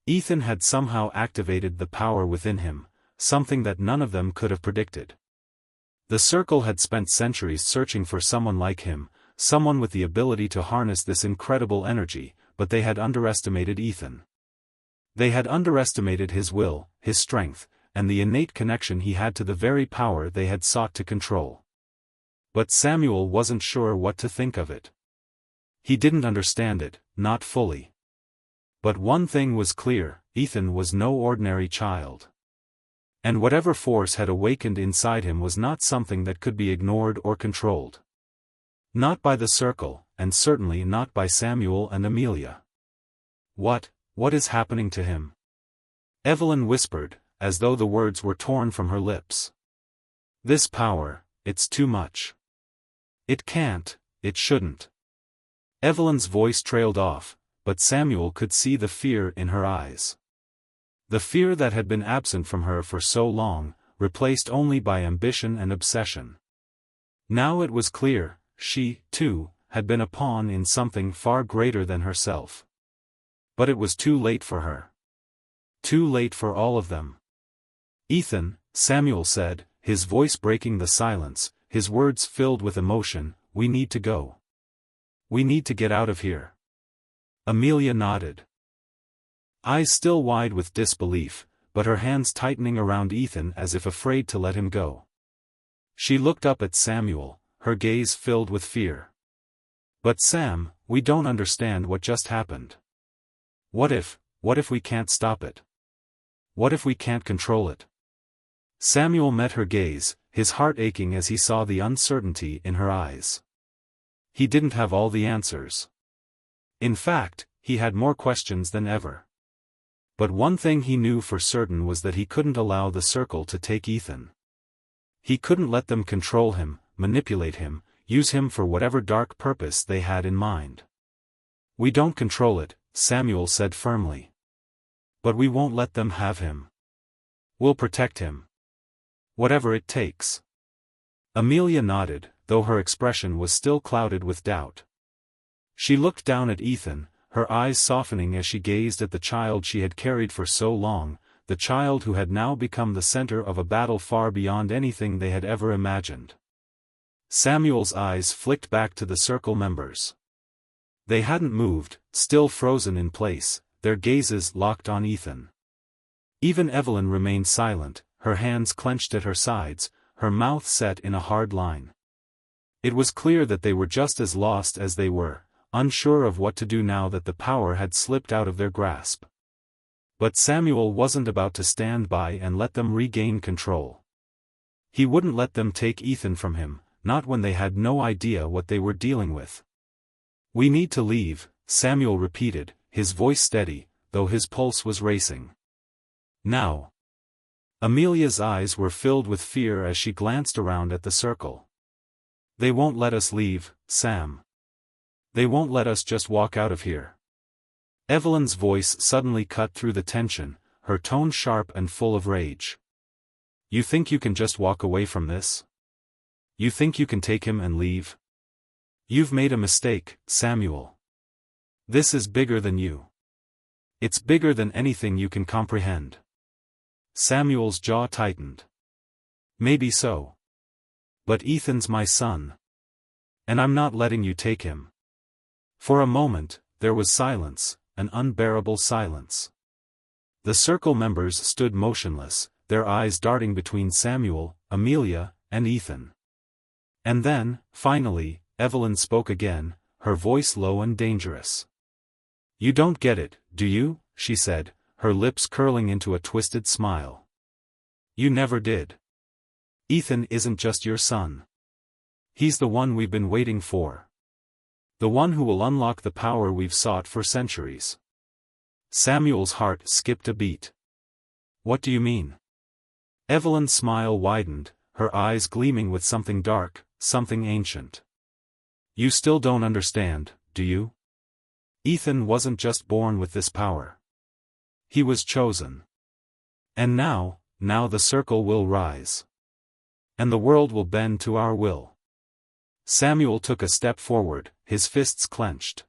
Ethan had somehow activated the power within him, something that none of them could have predicted. The circle had spent centuries searching for someone like him, someone with the ability to harness this incredible energy, but they had underestimated Ethan. They had underestimated his will, his strength, and the innate connection he had to the very power they had sought to control. But Samuel wasn't sure what to think of it. He didn't understand it, not fully. But one thing was clear, Ethan was no ordinary child. And whatever force had awakened inside him was not something that could be ignored or controlled. Not by the circle, and certainly not by Samuel and Amelia. What is happening to him? Evelyn whispered, as though the words were torn from her lips. This power, it's too much. It can't, it shouldn't. Evelyn's voice trailed off, but Samuel could see the fear in her eyes. The fear that had been absent from her for so long, replaced only by ambition and obsession. Now it was clear, she, too, had been a pawn in something far greater than herself. But it was too late for her. Too late for all of them. Ethan, Samuel said, his voice breaking the silence, his words filled with emotion, we need to go. We need to get out of here. Amelia nodded. Eyes still wide with disbelief, but her hands tightening around Ethan as if afraid to let him go. She looked up at Samuel, her gaze filled with fear. But Sam, we don't understand what just happened. What if we can't stop it? What if we can't control it? Samuel met her gaze, his heart aching as he saw the uncertainty in her eyes. He didn't have all the answers. In fact, he had more questions than ever. But one thing he knew for certain was that he couldn't allow the circle to take Ethan. He couldn't let them control him, manipulate him, use him for whatever dark purpose they had in mind. We don't control it, Samuel said firmly. But we won't let them have him. We'll protect him. Whatever it takes. Amelia nodded, though her expression was still clouded with doubt. She looked down at Ethan, her eyes softening as she gazed at the child she had carried for so long, the child who had now become the center of a battle far beyond anything they had ever imagined. Samuel's eyes flicked back to the circle members. They hadn't moved, still frozen in place, their gazes locked on Ethan. Even Evelyn remained silent, her hands clenched at her sides, her mouth set in a hard line. It was clear that they were just as lost as they were, unsure of what to do now that the power had slipped out of their grasp. But Samuel wasn't about to stand by and let them regain control. He wouldn't let them take Ethan from him, not when they had no idea what they were dealing with. "We need to leave," Samuel repeated, his voice steady, though his pulse was racing. "Now." Amelia's eyes were filled with fear as she glanced around at the circle. "They won't let us leave, Sam. They won't let us just walk out of here." Evelyn's voice suddenly cut through the tension, her tone sharp and full of rage. "You think you can just walk away from this? You think you can take him and leave? You've made a mistake, Samuel. This is bigger than you. It's bigger than anything you can comprehend." Samuel's jaw tightened. "Maybe so. But Ethan's my son. And I'm not letting you take him." For a moment, there was silence, an unbearable silence. The circle members stood motionless, their eyes darting between Samuel, Amelia, and Ethan. And then, finally, Evelyn spoke again, her voice low and dangerous. "You don't get it, do you?" she said, her lips curling into a twisted smile. "You never did. Ethan isn't just your son. He's the one we've been waiting for. The one who will unlock the power we've sought for centuries." Samuel's heart skipped a beat. "What do you mean?" Evelyn's smile widened, her eyes gleaming with something dark, something ancient. "You still don't understand, do you? Ethan wasn't just born with this power. He was chosen. And now the circle will rise. And the world will bend to our will." Samuel took a step forward, his fists clenched.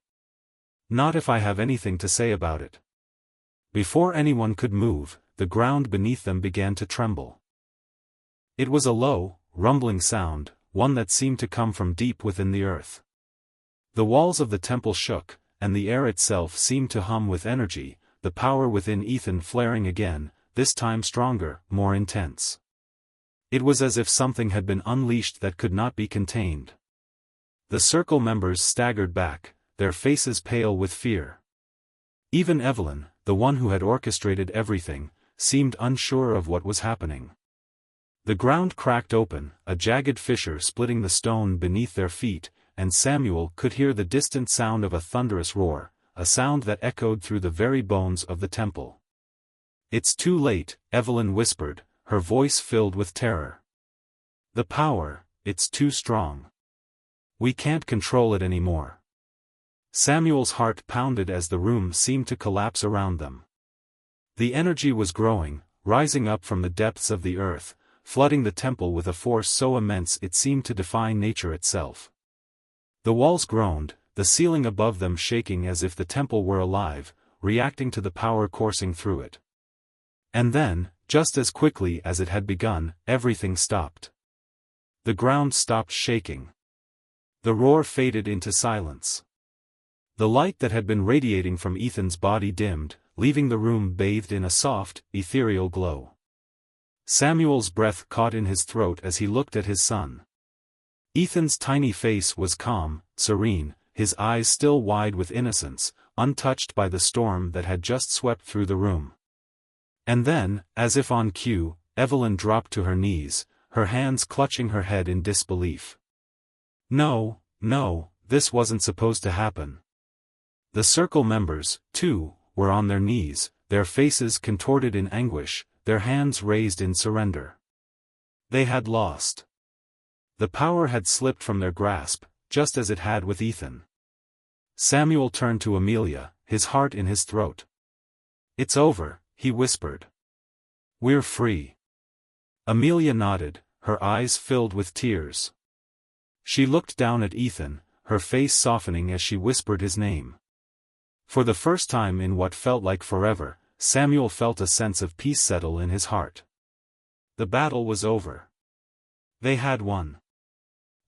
"Not if I have anything to say about it." Before anyone could move, the ground beneath them began to tremble. It was a low, rumbling sound, one that seemed to come from deep within the earth. The walls of the temple shook, and the air itself seemed to hum with energy, the power within Ethan flaring again, this time stronger, more intense. It was as if something had been unleashed that could not be contained. The circle members staggered back, their faces pale with fear. Even Evelyn, the one who had orchestrated everything, seemed unsure of what was happening. The ground cracked open, a jagged fissure splitting the stone beneath their feet, and Samuel could hear the distant sound of a thunderous roar, a sound that echoed through the very bones of the temple. "It's too late," Evelyn whispered, her voice filled with terror. "The power, it's too strong. We can't control it anymore." Samuel's heart pounded as the room seemed to collapse around them. The energy was growing, rising up from the depths of the earth, flooding the temple with a force so immense it seemed to defy nature itself. The walls groaned, the ceiling above them shaking as if the temple were alive, reacting to the power coursing through it. And then, just as quickly as it had begun, everything stopped. The ground stopped shaking. The roar faded into silence. The light that had been radiating from Ethan's body dimmed, leaving the room bathed in a soft, ethereal glow. Samuel's breath caught in his throat as he looked at his son. Ethan's tiny face was calm, serene, his eyes still wide with innocence, untouched by the storm that had just swept through the room. And then, as if on cue, Evelyn dropped to her knees, her hands clutching her head in disbelief. No, this wasn't supposed to happen. The circle members, too, were on their knees, their faces contorted in anguish, their hands raised in surrender. They had lost. The power had slipped from their grasp, just as it had with Ethan. Samuel turned to Amelia, his heart in his throat. "It's over," he whispered. "We're free." Amelia nodded, her eyes filled with tears. She looked down at Ethan, her face softening as she whispered his name. For the first time in what felt like forever, Samuel felt a sense of peace settle in his heart. The battle was over. They had won.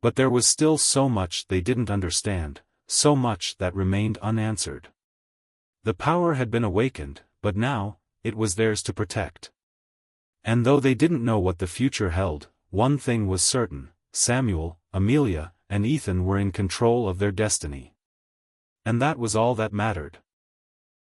But there was still so much they didn't understand, so much that remained unanswered. The power had been awakened, but now, it was theirs to protect. And though they didn't know what the future held, one thing was certain: Samuel, Amelia, and Ethan were in control of their destiny. And that was all that mattered.